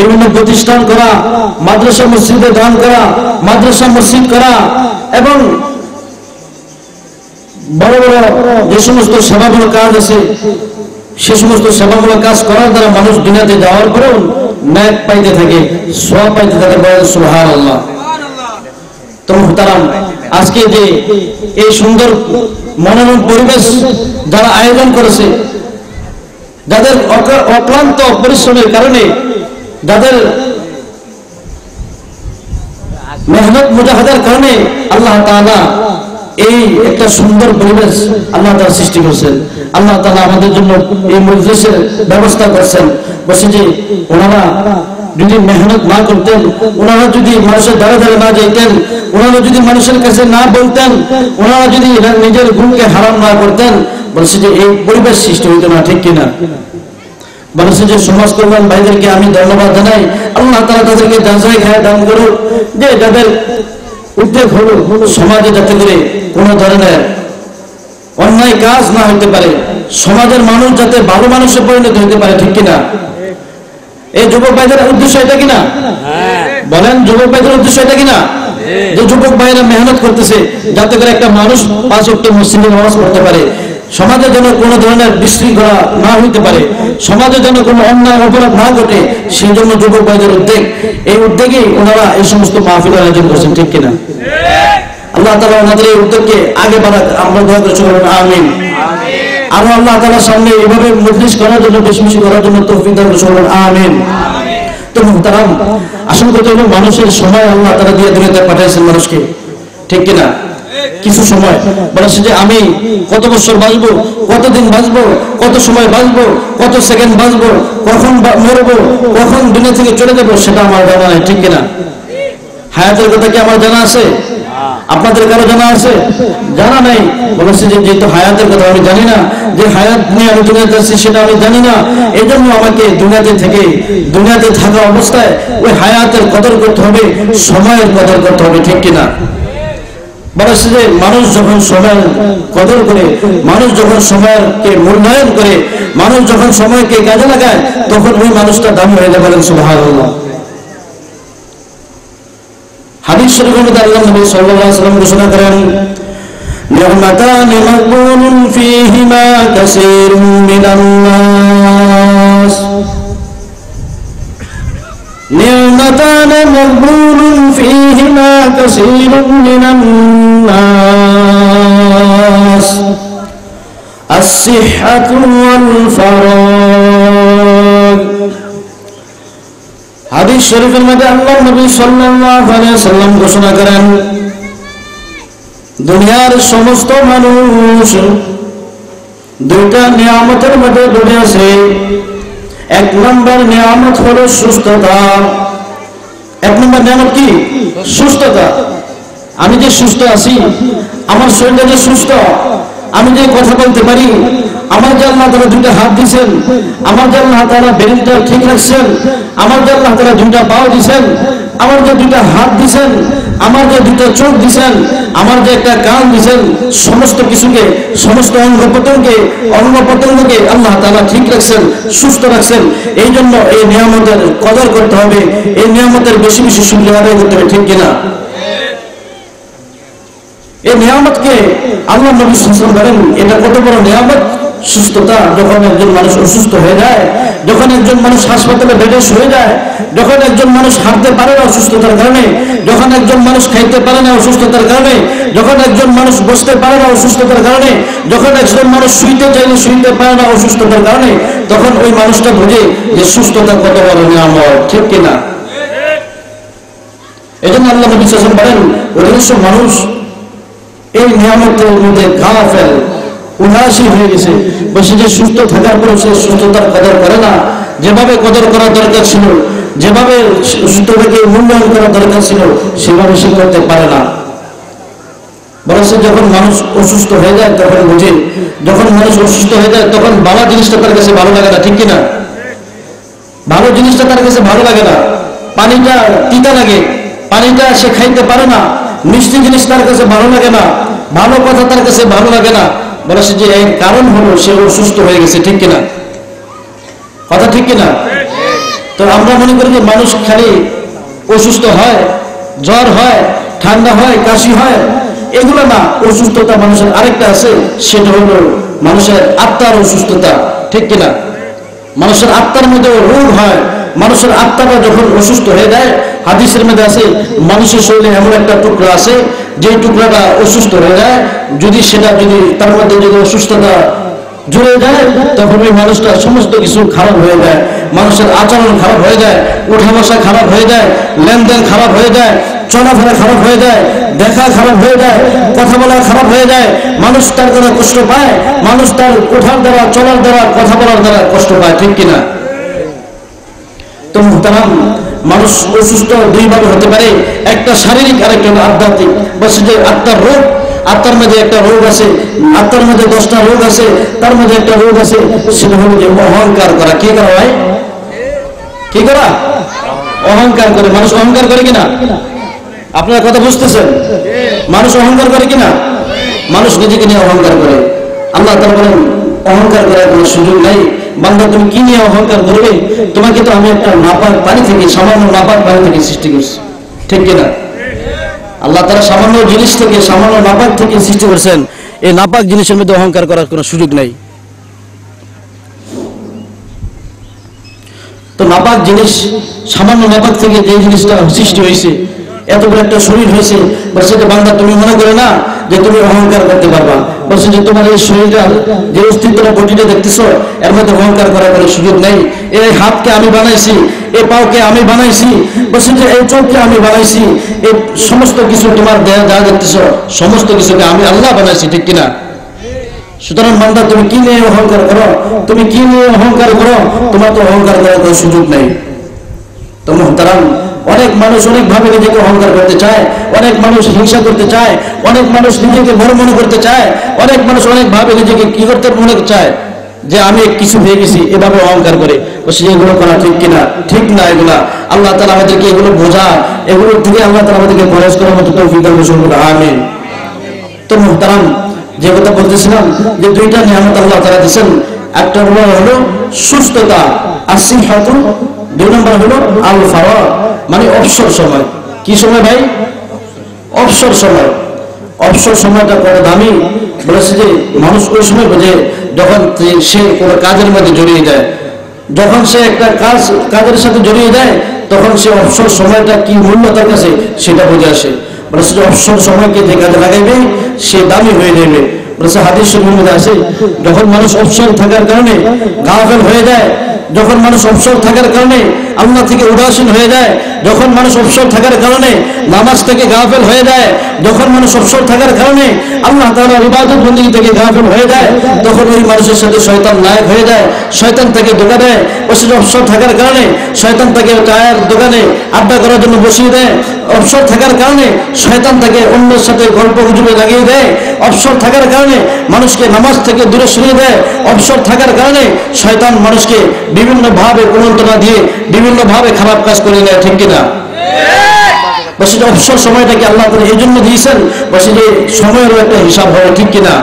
বিভিন্ন প্রতিষ্ঠান করা, মাদ্রাসা মসজিদে দান করা, মাদ্রাসা মসজিদ করা, এবং বড় বড় যে সমস্ত সেবামূলক কাজ আছে সে সমস্ত সেবামূলক কাজ করার দ্বারা মানুষ দুনিয়াতে যাওয়ার পরেও নেক পাইতে থাকে, সওয়াব পাইতে থাকে। বলেন সুবহানাল্লাহ। তো মুহতারাম, আজকে যে এই সুন্দর মনোরম পরিবেশ যারা আয়োজন করেছে, যাদের অক্লান্ত পরিশ্রমের কারণে, যাদের মেহনত মুজাহাদার কারণে আল্লাহ তাআলা এই একটা সুন্দর পরিবেশ আল্লাহ তাআলা সৃষ্টি করেছেন। আল্লাহ তাআলা আমাদের জন্য এই মজলিসের ব্যবস্থা করেছেন। বলছি যে ওনারা যদি মেহনত না করতেন, ওনারা যদি মানুষের দ্বারা দ্বারা না যেতেন, ওনারা যদি মানুষের কাছে না বলতেন, ওনারা যদি নিজের গুণকে হারাম না করতেন, বলছি যে এই পরিবেশ সৃষ্টি হইত না, ঠিক কিনা? বলছে যে সমাজ কল্যাণ ভাইদেরকে আমি ধন্যবাদ জানাই। আল্লাহ তাআলা তাদেরকে জাযায়ে খায় দান করুন, যে যাদের উদ্যোগ হলো সমাজে যাতে করে কোনো ধরনের অন্যায় কাজ না হতে পারে, সমাজের মানুষ যাতে ভালো মানুষে পরিণত হতে পারে, ঠিক কিনা? এই যুবক ভাইদের উদ্দেশ্য এটা কিনা? বলেন, যুবক ভাইদের উদ্দেশ্য এটা কিনা? যে যুবক ভাইরা মেহনত করতেছে যাতে করে একটা মানুষ 5 ওয়াক্ত মসজিদে নামাজ পড়তে পারে, সমাজে যেন কোনো ধরনের বিশৃঙ্খলা না হইতে পারে, সমাজে যেন কোনো অন্যায় অপরাধ না ঘটে, সেই জন্য যুবক ভাইদের উদ্যোগ। এই উদ্যোগে ওনারা এই সমস্ত মাহফিলের আয়োজন করছেন, ঠিক কিনা? আল্লাহ তাআলা ওনাদের এই উদ্যোগকে আগে বাড়াক, আমরা দোয়া করে চলুন, আমিন। আরো আল্লাহ তাআলার সামনে এইভাবে মজলিস করার জন্য, বেশি বেশি করার জন্য তৌফিক দান করে চলুন, আমিন। তো মুহতারাম, আসল কথা হলো মানুষের সময় আল্লাহ তাআলা দিয়ে দুনিয়াতে পাঠাইছেন মানুষকে, ঠিক কিনা? কিছু সময় বলেছে যে আমি কত বছর বাঁচবো, কতদিন বাঁচবো, কত সময় বাঁচবো, কত সেকেন্ড বাঁচবো, কখন মরবো, কখন দুনিয়া থেকে চলে যাবো, সেটা আমার জানা নাই, ঠিক কিনা? হায়াতের কথা কি আমার জানা আছে? আপনাদের কারো জানা আছে? জানা নাই। বলেছে যে যেহেতু হায়াতের কথা আমি জানি না, যে হায়াত নিয়ে আমি দুনিয়াতে আসছি সেটা আমি জানি না, এই জন্য আমাকে দুনিয়াতে থাকা অবস্থায় ওই হায়াতের কদর করতে হবে, সময়ের কদর করতে হবে, ঠিক কিনা? বলেছে যে মানুষ যখন সময়ের কদর করে, মানুষ যখন সময়কে মূল্যায়ন করে, মানুষ যখন সময়কে কাজে লাগায়, তখন ওই মানুষটা দামি হয়ে যাবে। বলেন সুবহানাল্লাহ। হাদিস শরীফের মধ্যে আল্লাহ নবী সাল্লাল্লাহু আলাইহি ওয়াসাল্লাম ঘোষণা করেন, নি'মাতানি মাগবুনুন ফীহিমা কাসীরুম মিনান নাস, নি'মাতানি মাগবুনুন ফীহিমা কাসীরুম মিনান নাস, আস-সিহহাতু ওয়াল ফারাগ। হাদিস শরীফের মধ্যে আল্লাহ নবী সাল্লাল্লাহু আলাইহি ওয়াসাল্লাম ঘোষণা করেন, দুনিয়ার সমস্ত মানুষ দুইটা নিয়ামতের মধ্যে ডুবে আছে। 1 নম্বর নিয়ামত হলো সুস্থতা। 1 নম্বর নিয়ামত কি? সুস্থতা। আমি যে সুস্থ আছি, আমার শরীরটা যে সুস্থ, আমি যে কথা বলতে পারি, আমার যে আল্লাহ তাআলা 2টা হাত দিয়েছেন, আমার যে আল্লাহ তাআলা ব্রেনটা ঠিক রাখছেন, আমার যে আল্লাহ তাআলা 2টা পা দিয়েছেন, আমার যে 2টা হাত দিয়েছেন, আমার যে 2টা চোখ দিয়েছেন, আমার যে একটা কান দিয়েছেন, সমস্ত কিছুকে, সমস্ত অঙ্গ প্রত্যঙ্গকে আল্লাহ তাআলা ঠিক রাখছেন, সুস্থ রাখছেন। এই জন্য এই নিয়ামতের কদর করতে হবে, এই নিয়ামতের বেশি বেশি শুকরিয়া আদায় করতে হবে, ঠিক কিনা? এই নিয়ামতকে আল্লাহ নবী সাল্লাল্লাহু আলাইহি ওয়াসাল্লাম বলেন, এটা কত বড় নিয়ামত, সুস্থতা। যখন একজন মানুষ অসুস্থ হয়ে যায়, যখন একজন মানুষ হাসপাতালে বেডে শুয়ে যায়, যখন একজন মানুষ হাঁটতে পারে না অসুস্থতার কারণে, যখন একজন মানুষ খাইতে পারে না অসুস্থতার কারণে, যখন একজন মানুষ বসতে পারে না অসুস্থতার কারণে, যখন একজন মানুষ শুইতে চাইলে শুইতে পারে না অসুস্থতার কারণে, তখন ওই মানুষটা বোঝে যে সুস্থতা কত বড় নিয়ামত, ঠিক কিনা? এই জন্য আল্লাহ নবী সাল্লাল্লাহু আলাইহি ওয়াসাল্লাম বলেন, অধিকাংশ মানুষ এই নিয়ামতের মধ্যে গাফেল, উদাসী হয়ে গেছে। বসে যে সুস্থ থাকার পর সে সুস্থতার কদর করে না, যেভাবে কদর করা দরকার ছিল, যেভাবে সুস্থতাকে মূল্যায়ন করা দরকার ছিল, সেভাবে সে করতে পারে না। বলেছে যখন মানুষ অসুস্থ হয়ে যায় তখন বুঝে, যখন মানুষ অসুস্থ হয়ে যায় তখন ভালো জিনিসটা তার কাছে ভালো লাগে না, ঠিক কিনা? ভালো জিনিসটা তার কাছে ভালো লাগে না, পানিটা তিতা লাগে, পানিটা সে খাইতে পারে না, মিষ্টি জিনিস তার কাছে ভালো লাগে না, ভালো কথা তার কাছে ভালো লাগে না। বলেছে যে এর কারণ হলো সে অসুস্থ হয়ে গেছে, ঠিক কিনা? কথা ঠিক কিনা? তো আমরা মনে করি যে মানুষ খালি অসুস্থ হয়, জ্বর হয়, ঠান্ডা হয়, কাশি হয়, এগুলো না। অসুস্থতা মানুষের আরেকটা আছে, সেটা হলো মানুষের আত্মার অসুস্থতা, ঠিক কিনা? মানুষের আত্মার মধ্যে রোগ হয়, মানুষের আত্মাটা যখন অসুস্থ হয়ে যায়, হাদিসের মধ্যে আছে মানুষের শরীরে এমন একটা টুকরা আছে, যে টুকরাটা অসুস্থ হয়ে যায়, যদি তার মধ্যে যদি অসুস্থতা জুড়ে যায়, তখন ওই মানুষটা সমস্ত কিছু খারাপ হয়ে যায়, মানুষের আচরণ খারাপ হয়ে যায়, উঠা বসা খারাপ হয়ে যায়, লেনদেন খারাপ হয়ে যায়, চলাফেরা খারাপ হয়ে যায়, দেখা খারাপ হয়ে যায়, কথা বলা খারাপ হয়ে যায়, মানুষ তার দ্বারা কষ্ট পায়, মানুষ তার ওঠার দ্বারা, চলার দ্বারা, কথা বলার দ্বারা কষ্ট পায়, ঠিক কিনা? তো মুহতারাম, মানুষ অসুস্থ দুইভাবে হতে পারে, একটা শারীরিক আর একটা আধ্যাত্মিক। বলছে যে আত্মার রোগ, আত্মার মধ্যে একটা রোগ আছে, আত্মার মধ্যে 10টা রোগ আছে, তার মধ্যে একটা রোগ আছে, সেটা হলো যে অহংকার করা। কি করা হয়? কি করা? অহংকার করে। মানুষ অহংকার করে কিনা? আপনার কথা বুঝতেছেন? মানুষ অহংকার করে কিনা? মানুষ নিজেকে নিয়ে অহংকার করে। আল্লাহ তাআলা বলেন অহংকার করার কোনো সুযোগ নাই। বান্দা, তুমি কি নিয়ে অহংকার করবে? তোমাকে তো আমি একটা নাপাক পানি থেকে, সামান্য নাপাক পানি থেকে সৃষ্টি করছি, ঠিক কিনা? আল্লাহ তাআলা সামান্য জিনিস থেকে, সামান্য নাপাক থেকে সৃষ্টি করেছেন। এই নাপাক জিনিসের মধ্যে অহংকার করার কোনো সুযোগ নাই। তো নাপাক জিনিস, সামান্য নাপাক থেকে যে জিনিসটা সৃষ্টি হয়েছে, এত বড় একটা শরীর হয়েছে, বলছে যে বান্দা তুমি মনে করে না যে তুমি অহংকার করতে পারবা। বলছে যে তোমার এই শরীরটা, যে অস্তিত্বটা, বডিটা দেখতেছো, এর মধ্যে অহংকার করার কোনো সুযোগ নেই। এই হাতকে আমি বানাইছি, এই পাওকে আমি বানাইছি, বলছে যে এই চোখকে আমি বানাইছি, এই সমস্ত কিছু তোমার দেহ যা দেখতেছো, সমস্ত কিছুকে আমি আল্লাহ বানাইছি, ঠিক কিনা? সুতরাং বান্দা, তুমি কি নিয়ে অহংকার করো? তুমি কি নিয়ে অহংকার করো? তোমার তো অহংকার করার কোনো সুযোগ নেই। তো মুহতারাম, অনেক মানুষ অনেক ভাবে নিজেকে অহংকার করতে চায়, অনেক মানুষ হিংসা করতে চায়, অনেক মানুষ নিজেকে বড় মনে করতে চায়, অনেক মানুষ অনেক ভাবে নিজেকে কি করতে মনে চায় যে আমি কিছু হয়ে গেছি, এভাবে অহংকার করে। বলছে এগুলো করা ঠিক কিনা? ঠিক না। এগুলা আল্লাহ তাআলা আমাদেরকে এগুলো বোঝা, এগুলো থেকে আল্লাহ তাআলা আমাদেরকে পরহেজ করার মতো তৌফিক দান করুন, আমিন। তো মুহতারাম, যে কথা বলতেছিলাম যে দুইটা নিয়ামত আল্লাহ তাআলা দিয়েছেন, একটা হলো সুস্থতা, আসিহাতু, 2 নম্বর হলো আল ফারাগ, মানে অবসর সময়। কি সময় ভাই? অবসর সময়। অবসর সময়টা কত দামি। বলেছে যে মানুষ ওই সময় বোঝে যখন সে কোনো কাজের মধ্যে জড়িয়ে যায়, যখন সে একটা কাজের সাথে জড়িয়ে যায়, তখন সে অবসর সময়টা কি মূল্য তার কাছে সেটা বুঝে আসে। বলেছে যে অবসর সময়কে যে কাজে লাগাইবে সে দামি হয়ে যাবে। বলেছে হাদিস শরীফের মধ্যে আছে, যখন মানুষ অবসর থাকার কারণে গাফেল হয়ে যায়, যখন মানুষ অবসর থাকার কারণে আল্লাহ থেকে উদাসীন হয়ে যায়, যখন মানুষ অবসর থাকার কারণে নামাজ থেকে গাফেল হয়ে যায়, যখন মানুষ অবসর থাকার কারণে আল্লাহ তাআলার ইবাদত বন্দেগী থেকে গাফেল হয়ে যায়, তখন ওই মানুষের সাথে শয়তান নায়ক হয়ে যায়, শয়তান তাকে ধোঁকা দেয়। বসে অবসর থাকার কারণে শয়তান তাকে চায়ের দোকানে আড্ডা করার জন্য বসিয়ে দেয়, অবসর থাকার কারণে শয়তান তাকে অন্যের সাথে গল্প গুজবে লাগিয়ে দেয়, অবসর থাকার কারণে মানুষকে নামাজ থেকে দূরে সরিয়ে দেয়, অবসর থাকার কারণে শয়তান মানুষকে বিভিন্ন ভাবে কুমন্ত্রণা দিয়ে বিভিন্ন ভাবে খারাপ কাজ করে নেয়, ঠিক কিনা? বসে অবসর সময়টাকে আল্লাহ তাআলা এই জন্য দিয়েছেন, বসে যে সময়েরও একটা হিসাব হবে, ঠিক কিনা?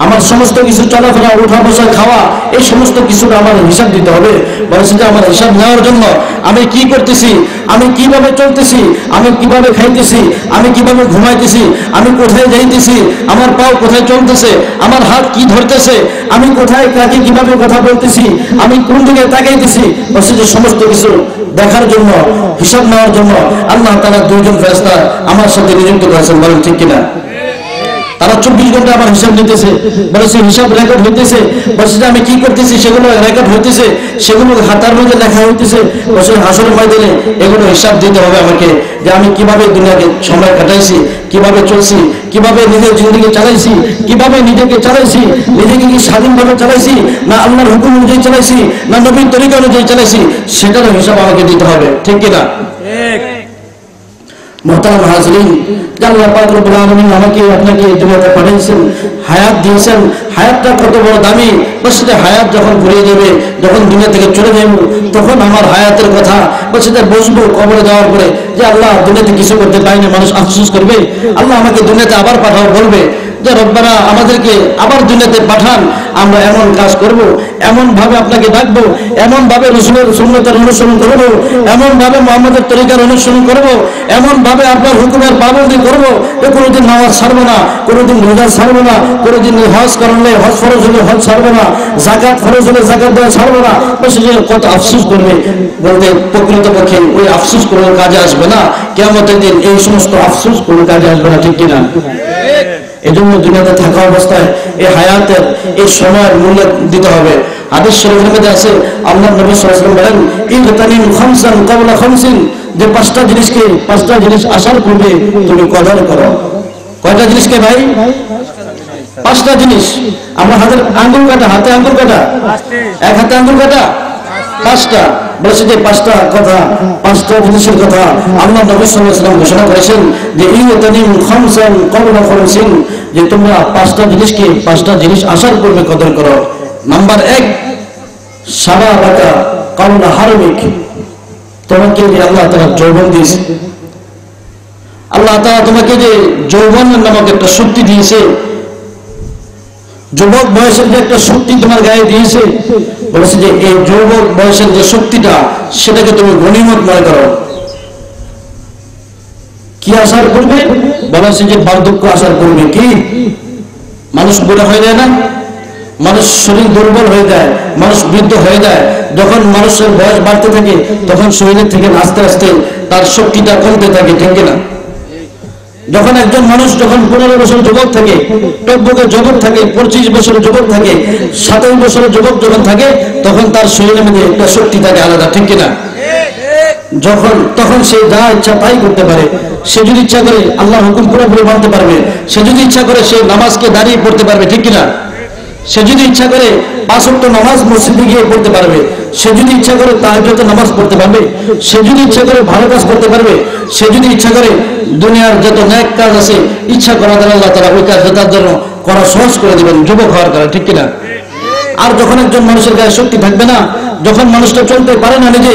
আমার সমস্ত কিছু চলাফেরা, উঠা বসা, খাওয়া, এই সমস্ত কিছুর আমার হিসাব দিতে হবে। বলেছে যে আমার হিসাব নেওয়ার জন্য আমি কি করতেছি, আমি কিভাবে চলতেছি, আমি কিভাবে খাইতেছি, আমি কিভাবে ঘুমাইতেছি, আমি কোথায় যাইতেছি, আমার পাও কোথায় চলতেছে, আমার হাত কি ধরতেছে, আমি কোথায় কাকে কিভাবে কথা বলতেছি, আমি কোন দিকে তাকাইতেছি, বলছে যে সমস্ত কিছু দেখার জন্য, হিসাব নেওয়ার জন্য আল্লাহ তাআলা 2 জন ফেরেশতা আমার সাথে নিযুক্ত করেছেন, বলেন ঠিক কিনা? তারা 24 ঘন্টা আমার হিসাব নিতেছে। বলেছে হিসাব রেকর্ড হইতেছে, বলছে যে আমি কি করতেছি সেগুলো রেকর্ড হইতেছে, সেগুলো খাতার মধ্যে লেখা হইতেছে। বলছে হাসরের ময়দানে এগুলো হিসাব দিতে হবে আমাকে, যে আমি কিভাবে দুনিয়াকে সময় কাটাইছি, কিভাবে চলছি, কিভাবে নিজের জিন্দগি চালাইছি, কিভাবে নিজেকে চালাইছি, নিজেকে কি স্বাধীনভাবে চালাইছি, না আল্লাহর হুকুম অনুযায়ী চালাইছি, না নবীর তরিকা অনুযায়ী চালাইছি, সেটারও হিসাব আমাকে দিতে হবে, ঠিক কিনা? মুহতারাম হাজরিন, আল্লাহ পাক রব্বুল আলামিন আমাকে আপনাকে এই দুনিয়াতে পাঠিয়েছেন, হায়াত দিয়েছেন। হায়াতটা কত বড় দামি। বলছে যে হায়াত যখন ঘুরিয়ে যাবে, যখন দুনিয়া থেকে চলে যাব, তখন আমার হায়াতের কথা বলছে যে বসবো কবরে যাওয়ার পরে, যে আল্লাহ দুনিয়াতে কিছু করতে পারিনি, মানুষ আফসোস করবে, আল্লাহ আমাকে দুনিয়াতে আবার পাঠাও, বলবে যে রব্বানা আমাদেরকে আবার দুনিয়াতে পাঠান, আমরা এমন কাজ করব, এমন ভাবে আপনাকে ডাকবো, এমন ভাবে রাসূলের সুন্নতের অনুসরণ করব, এমন ভাবে মুহাম্মদের তরিকার অনুসরণ করব, এমন ভাবে আপনার হুকুমের পাবন্দি করব, যে কোনোদিন নামাজ ছাড়বো না, কোনোদিন রোজা ছাড়বো না, কোনোদিন হজ করলে হজ ফরজ হলে হজ ছাড়বো না, যাকাত ফরজ হলে যাকাত দেওয়া ছাড়বো না। বলছে যে কত আফসোস করবে, বলতে প্রকৃতপক্ষে ওই আফসোস কোনো কাজে আসবে না, কিয়ামতের দিন এই সমস্ত আফসোস কোনো কাজে আসবে না, ঠিক কিনা? এজন্য দুনিয়াতে থাকা অবস্থায় এই হায়াতের এই সময়ের মূল্য দিতে হবে। হাদিস শরীফের মধ্যে আছে আল্লাহর নবী সাল্লাল্লাহু আলাইহি ওয়াসাল্লাম বলেন ইগতানিম খামসান ক্বাবলা খামসিন, যে পাঁচটা জিনিস আসার পূর্বে তুমি কদর করো। কয়টা জিনিসকে ভাই? পাঁচটা জিনিস। আমরা হাতে আঙ্গুল কাটা এক হাতে আঙ্গুল কাটা পাঁচটা বলেছে যে পাঁচটা জিনিসের কথা আল্লাহ নবী সাল্লাল্লাহু আলাইহি ওয়াসাল্লাম ঘোষণা করেছেন যে ইগতানিম খামসান ক্বাবলা খামসিন, যে তোমরা পাঁচটা জিনিস আসার পূর্বে কদর করো। নাম্বার 1, শাবাবাকা ক্বাবলা হারমিক, তোমাকে যে আল্লাহ তাআলা যৌবন দিয়েছে, আল্লাহ তাআলা তোমাকে যে যৌবন নামক একটা শক্তি দিয়েছে, যুবক বয়সের যে একটা শক্তি তোমার গায়ে দিয়েছে, বলেছে যে এই যুবক বয়সের যে শক্তিটা সেটাকে তুমি গনিমত মনে করো। কি আসার পূর্বে? বলেছে যে বার্ধক্য আসার পূর্বে। কি মানুষ বুড়া হয়ে যায় না, মানুষ শরীর দুর্বল হয়ে যায়, মানুষ বৃদ্ধ হয়ে যায়। যখন মানুষের বয়স বাড়তে থাকে তখন শরীরের থেকে আস্তে আস্তে তার শক্তিটা কমতে থাকে, ঠিক কিনা? যখন একজন মানুষ 15 বছর যুবক থাকে, টকবকে যুবক থাকে, 25 বছরের যুবক থাকে, 27 বছরের যুবক যখন থাকে, তখন তার শরীরের মধ্যে একটা শক্তি থাকে আলাদা, ঠিক কিনা? তখন সে যা ইচ্ছা তাই করতে পারে। সে যদি ইচ্ছা করে আল্লাহর হুকুম পুরোপুরি মানতে পারবে, সে যদি ইচ্ছা করে সে নামাজকে দাঁড়িয়ে পড়তে পারবে, ঠিক কিনা? সে যদি ইচ্ছা করে 5 ওয়াক্ত নামাজ মসজিদে গিয়ে পড়তে পারবে, সে যদি ইচ্ছা করে তাহাজ্জুদের নামাজ পড়তে পারবে, সে যদি ইচ্ছা করে ভালো কাজ করতে পারবে, সে যদি ইচ্ছা করে দুনিয়ার যত নেক কাজ আছে ইচ্ছা করা দ্বারা আল্লাহ তাআলা ওই কাজ তার জন্য করা সহজ করে দিবেন যুবক হওয়ার কারণে, ঠিক কিনা? আর যখন একজন মানুষের গায়ে শক্তি থাকবে না, যখন মানুষটা চলতে পারে না, নিজে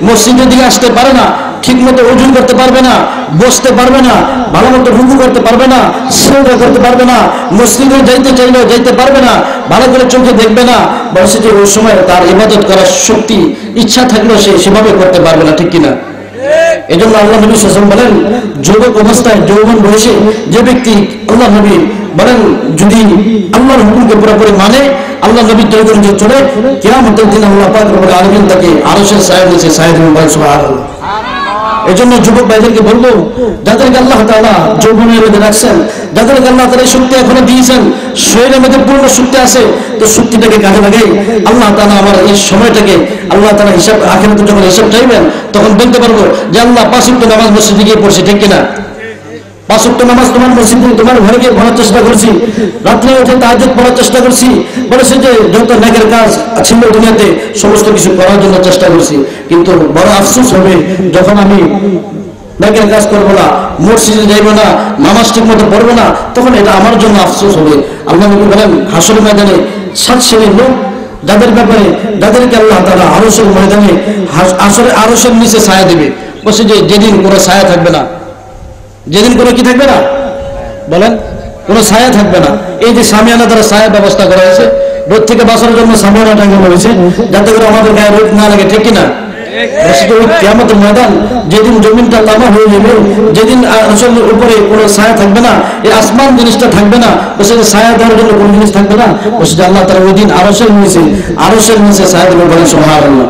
মসজিদের দিকে আসতে পারে না, ঠিক মতো ওজন করতে পারবে না, বসতে পারবে না, ভালো মতো রুকু করতে পারবে না, সিজদা করতে পারবে না, মসজিদে যাইতে চাইলেও যাইতে পারবে না, ভালো করে চোখে দেখবে না, বলছে যে ওই সময় তার ইবাদত করার শক্তি ইচ্ছা থাকলেও সে সেভাবে করতে পারবে না, ঠিক কিনা? এই জন্য আল্লাহ নবী সাল্লাল্লাহু আলাইহি ওয়াসাল্লাম বলেন যুবক অবস্থায় যৌবন বয়সে যে ব্যক্তি আল্লাহ নবী বলেন যদি আল্লাহর হুকুমকে পুরোপুরি মানে, আল্লাহ নবী তৈরি করে চলে, কিয়ামতের দিন আল্লাহ পাক রব্বুল আলামিন তাকে আরশের ছায়ার নিচে ছায়া দিবেন, সুবহানাল্লাহ। এই জন্য যুবক ভাইদেরকে বলবো, যাদেরকে আল্লাহ তাআলা যৌবনের মধ্যে রাখছেন, যাদেরকে আল্লাহ তাআলা শক্তি এখনো দিয়েছেন, শরীরের মধ্যে পূর্ণ শক্তি আছে, তো শক্তিটাকে কাজে লাগাই আল্লাহ তাআলা আমার এই সময়টাকে আল্লাহ তাআলা হিসাব আখিরাতে যখন হিসাব চাইবেন তখন বলতে পারবো যে আল্লাহ 5 ওয়াক্ত নামাজ মসজিদে গিয়ে পড়ছি, ঠিক কিনা? 5 ওয়াক্ত নামাজ তোমার মসজিদে তোমার ঘরে গিয়ে পড়ার চেষ্টা করছি, রাত্রে উঠে তাহাজ্জুদ পড়ার চেষ্টা করছি, বলেছে যে যত নেকের কাজ ছিল দুনিয়াতে সমস্ত কিছু করার জন্য চেষ্টা করছি। কিন্তু বড় আফসোস হবে যখন আমি নেকের কাজ করবো না, মসজিদে যাইবো না, নামাজ ঠিক মতো পড়বো না, তখন এটা আমার জন্য আফসোস হবে। আল্লাহ নবী বলেন হাসরের ময়দানে 7 শ্রেণীর লোক যাদেরকে আল্লাহ তাআলা আরশের ময়দানে আরশের নিচে ছায়া দেবে, বলছে যে যেদিন কোনো ছায়া থাকবে না, যেদিন কোনো কি থাকবে না বলেন, কোনো ছায়া থাকবে না। এই যে সামিয়ানা দ্বারা ছায়ার ব্যবস্থা করা হয়েছে, রোদ থেকে বাঁচার জন্য সামিয়ানা টাঙানো হয়েছে যাতে করে আমাদের গায়ে রোদ না লাগে, ঠিক কিনা? কিয়ামতের ময়দান যেদিন জমিনটা তামা হয়ে যাবে, যেদিন আরশের উপরে কোনো ছায়া থাকবে না, এই আসমান জিনিসটা থাকবে না, বলছে যে ছায়া দেওয়ার জন্য কোনো জিনিস থাকবে না, বলছে যে আল্লাহ তাআলা ওই দিন আরশের নিচে ছায়া দেবেন, বলেন সুবহানাল্লাহ।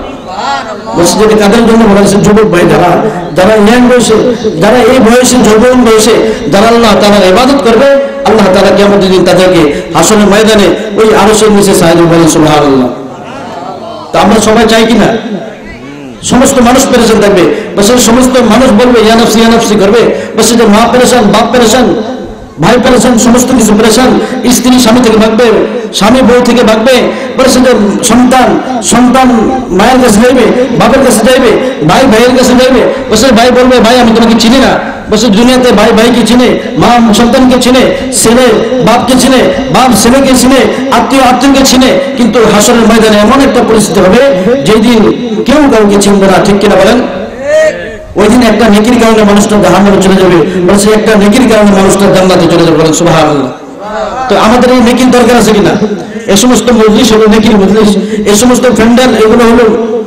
বলছে যে কাদের জন্য বলেছে যুবক ভাই যারা ইয়াং বয়সে, যারা এই বয়সে যৌবন বয়সে যারা আল্লাহ তাআলার ইবাদত করবে, আল্লাহ তাআলা কিয়ামতের দিন তাদেরকে হাসরের ময়দানে ওই আরশের নিচে ছায়া দেবেন, বলেন সুবহানাল্লাহ। তো আমরা সবাই চাই কিনা? সমস্ত মানুষ পেরেশান থাকবে, বসে সমস্ত মানুষ বলবে ইয়া নফসি করবে, বসে যে মা পেরেশান, বাপ পেরেশান, ভাই পেরেশান, সমস্ত কিছু পেরেশান, স্ত্রী স্বামী থেকে ভাগবে, স্বামী বউ থেকে ভাগবে, বলেছে যে সন্তান মায়ের কাছে যাইবে, বাপের কাছে যাইবে, ভাই ভাইয়ের কাছে যাইবে, বসে ভাই বলবে ভাই আমি তোমাকে চিনি না, বসে দুনিয়াতে ভাই ভাইকে চিনে, মা সন্তানকে চিনে, ছেলে বাপকে চিনে, বাপ ছেলেকে চিনে, আত্মীয় আত্মীয়কে চিনে, কিন্তু হাসরের ময়দানে এমন একটা পরিস্থিতি হবে যেদিন কেউ কাউকে চিনবে না, ঠিক কিনা বলেন? ওই দিন একটা নেকির কারণে মানুষটা জাহান্নামে চলে যাবে, বলছে একটা নেকির কারণে মানুষটা জান্নাতে চলে যাবে, বলেন সুবহানাল্লাহ। তো আমাদের এই নেকির দরকার আছে কিনা? এই সমস্ত মজলিস হলো নেকির মজলিস, এই সমস্ত প্যান্ডেল এগুলো হলো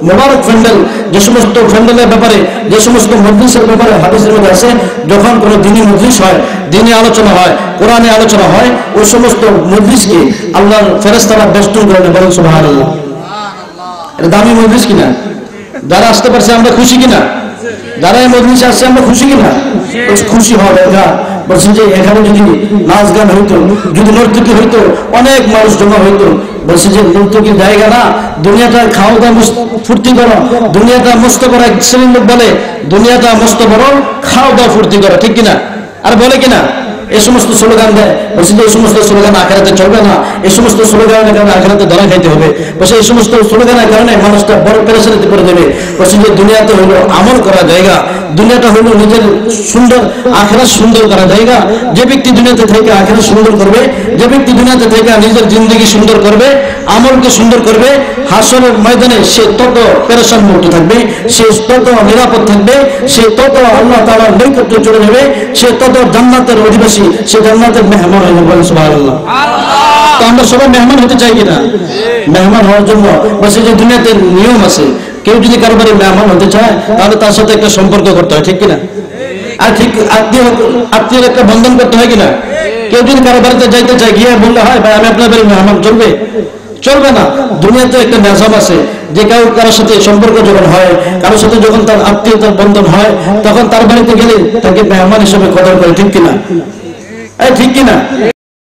মোবারক প্যান্ডেল। যে সমস্ত প্যান্ডেলের ব্যাপারে, যে সমস্ত মজলিসের ব্যাপারে হাদিসের মধ্যে আছে, যখন কোনো দিনই মজলিস হয়, দিনে আলোচনা হয়, কোরআনে আলোচনা হয়, ওই সমস্ত মজলিসকে আল্লাহর ফেরেশতারা বেষ্টন করে বলেন সুবহানাল্লাহ। এটা দামি মজলিস কিনা? যারা আসতে পারছে আমরা খুশি কিনা? যারা এই মজলিসে আসছে আমরা খুশি কিনা? খুশি হওয়া দরকার। বলছেন যে এখানে যদি নাচ গান হইতো, যদি নর্তকী হইতো, অনেক মানুষ জমা হইতো। বলছে যে নর্তকীর জায়গা না, দুনিয়াটা খাওয়া দাওয়া ফুর্তি করো, দুনিয়াটা মস্ত বড়। এক শ্রেণীর লোক বলে দুনিয়াটা মস্ত বড়, খাওয়া দাওয়া ফুর্তি করো, ঠিক কিনা? আর বলে কিনা এই সমস্ত স্লোগান দেয়। বলছে যে এই সমস্ত স্লোগান আখেরাতে চলবে না, এই সমস্ত স্লোগানের কারণে আখেরাতে ধরা খাইতে হবে। বলছে এই সমস্ত স্লোগানের কারণে মানুষটা বড় পেরেশানিতে পড়ে দেবে। বলছে যে দুনিয়াতে হলো আমল করা জায়গা, দুনিয়াটা হলো নিজের সুন্দর আখেরাত সুন্দর করা জায়গা। যে ব্যক্তি দুনিয়াতে থেকে আখেরাত সুন্দর করবে, যে ব্যক্তি দুনিয়াতে থেকে নিজের জিন্দগি সুন্দর করবে, আমলকে সুন্দর করবে, হাসরের ময়দানে সে তত পেরেশান মুক্ত থাকবে, সে তত নিরাপদ থাকবে, সে তত আল্লাহ তাআলার নৈকট্যে চলে যাবে, সে তত জান্নাতের অধিবাসী, সে জান্নাতের মেহমান হয়ে যাবে। সুবহানাল্লাহ। তো আমরা সবাই মেহমান হতে চাই কিনা? মেহমান হওয়ার জন্য বলছে যে দুনিয়াতে নিয়ম আছে, কেউ যদি কারো বাড়ি মেহমান হতে চায় তাহলে তার সাথে একটা সম্পর্ক করতে হয়, ঠিক কিনা? আর ঠিক আত্মীয়ের একটা বন্ধন করতে হয় কিনা? কেউ যদি কারো বাড়িতে যাইতে চায়, গিয়ে বললে হয় ভাই আমি আপনার বাড়ি মেহমান, চলবে? চলবে না। দুনিয়াতে একটা নিজাম আছে যে কারোর সাথে সম্পর্ক যখন হয়, কারোর সাথে যখন তার আত্মীয়তার বন্ধন হয়, তখন তার বাড়িতে গেলে তাকে মেহমান হিসেবে কদর করে, ঠিক কিনা? ঠিক কিনা?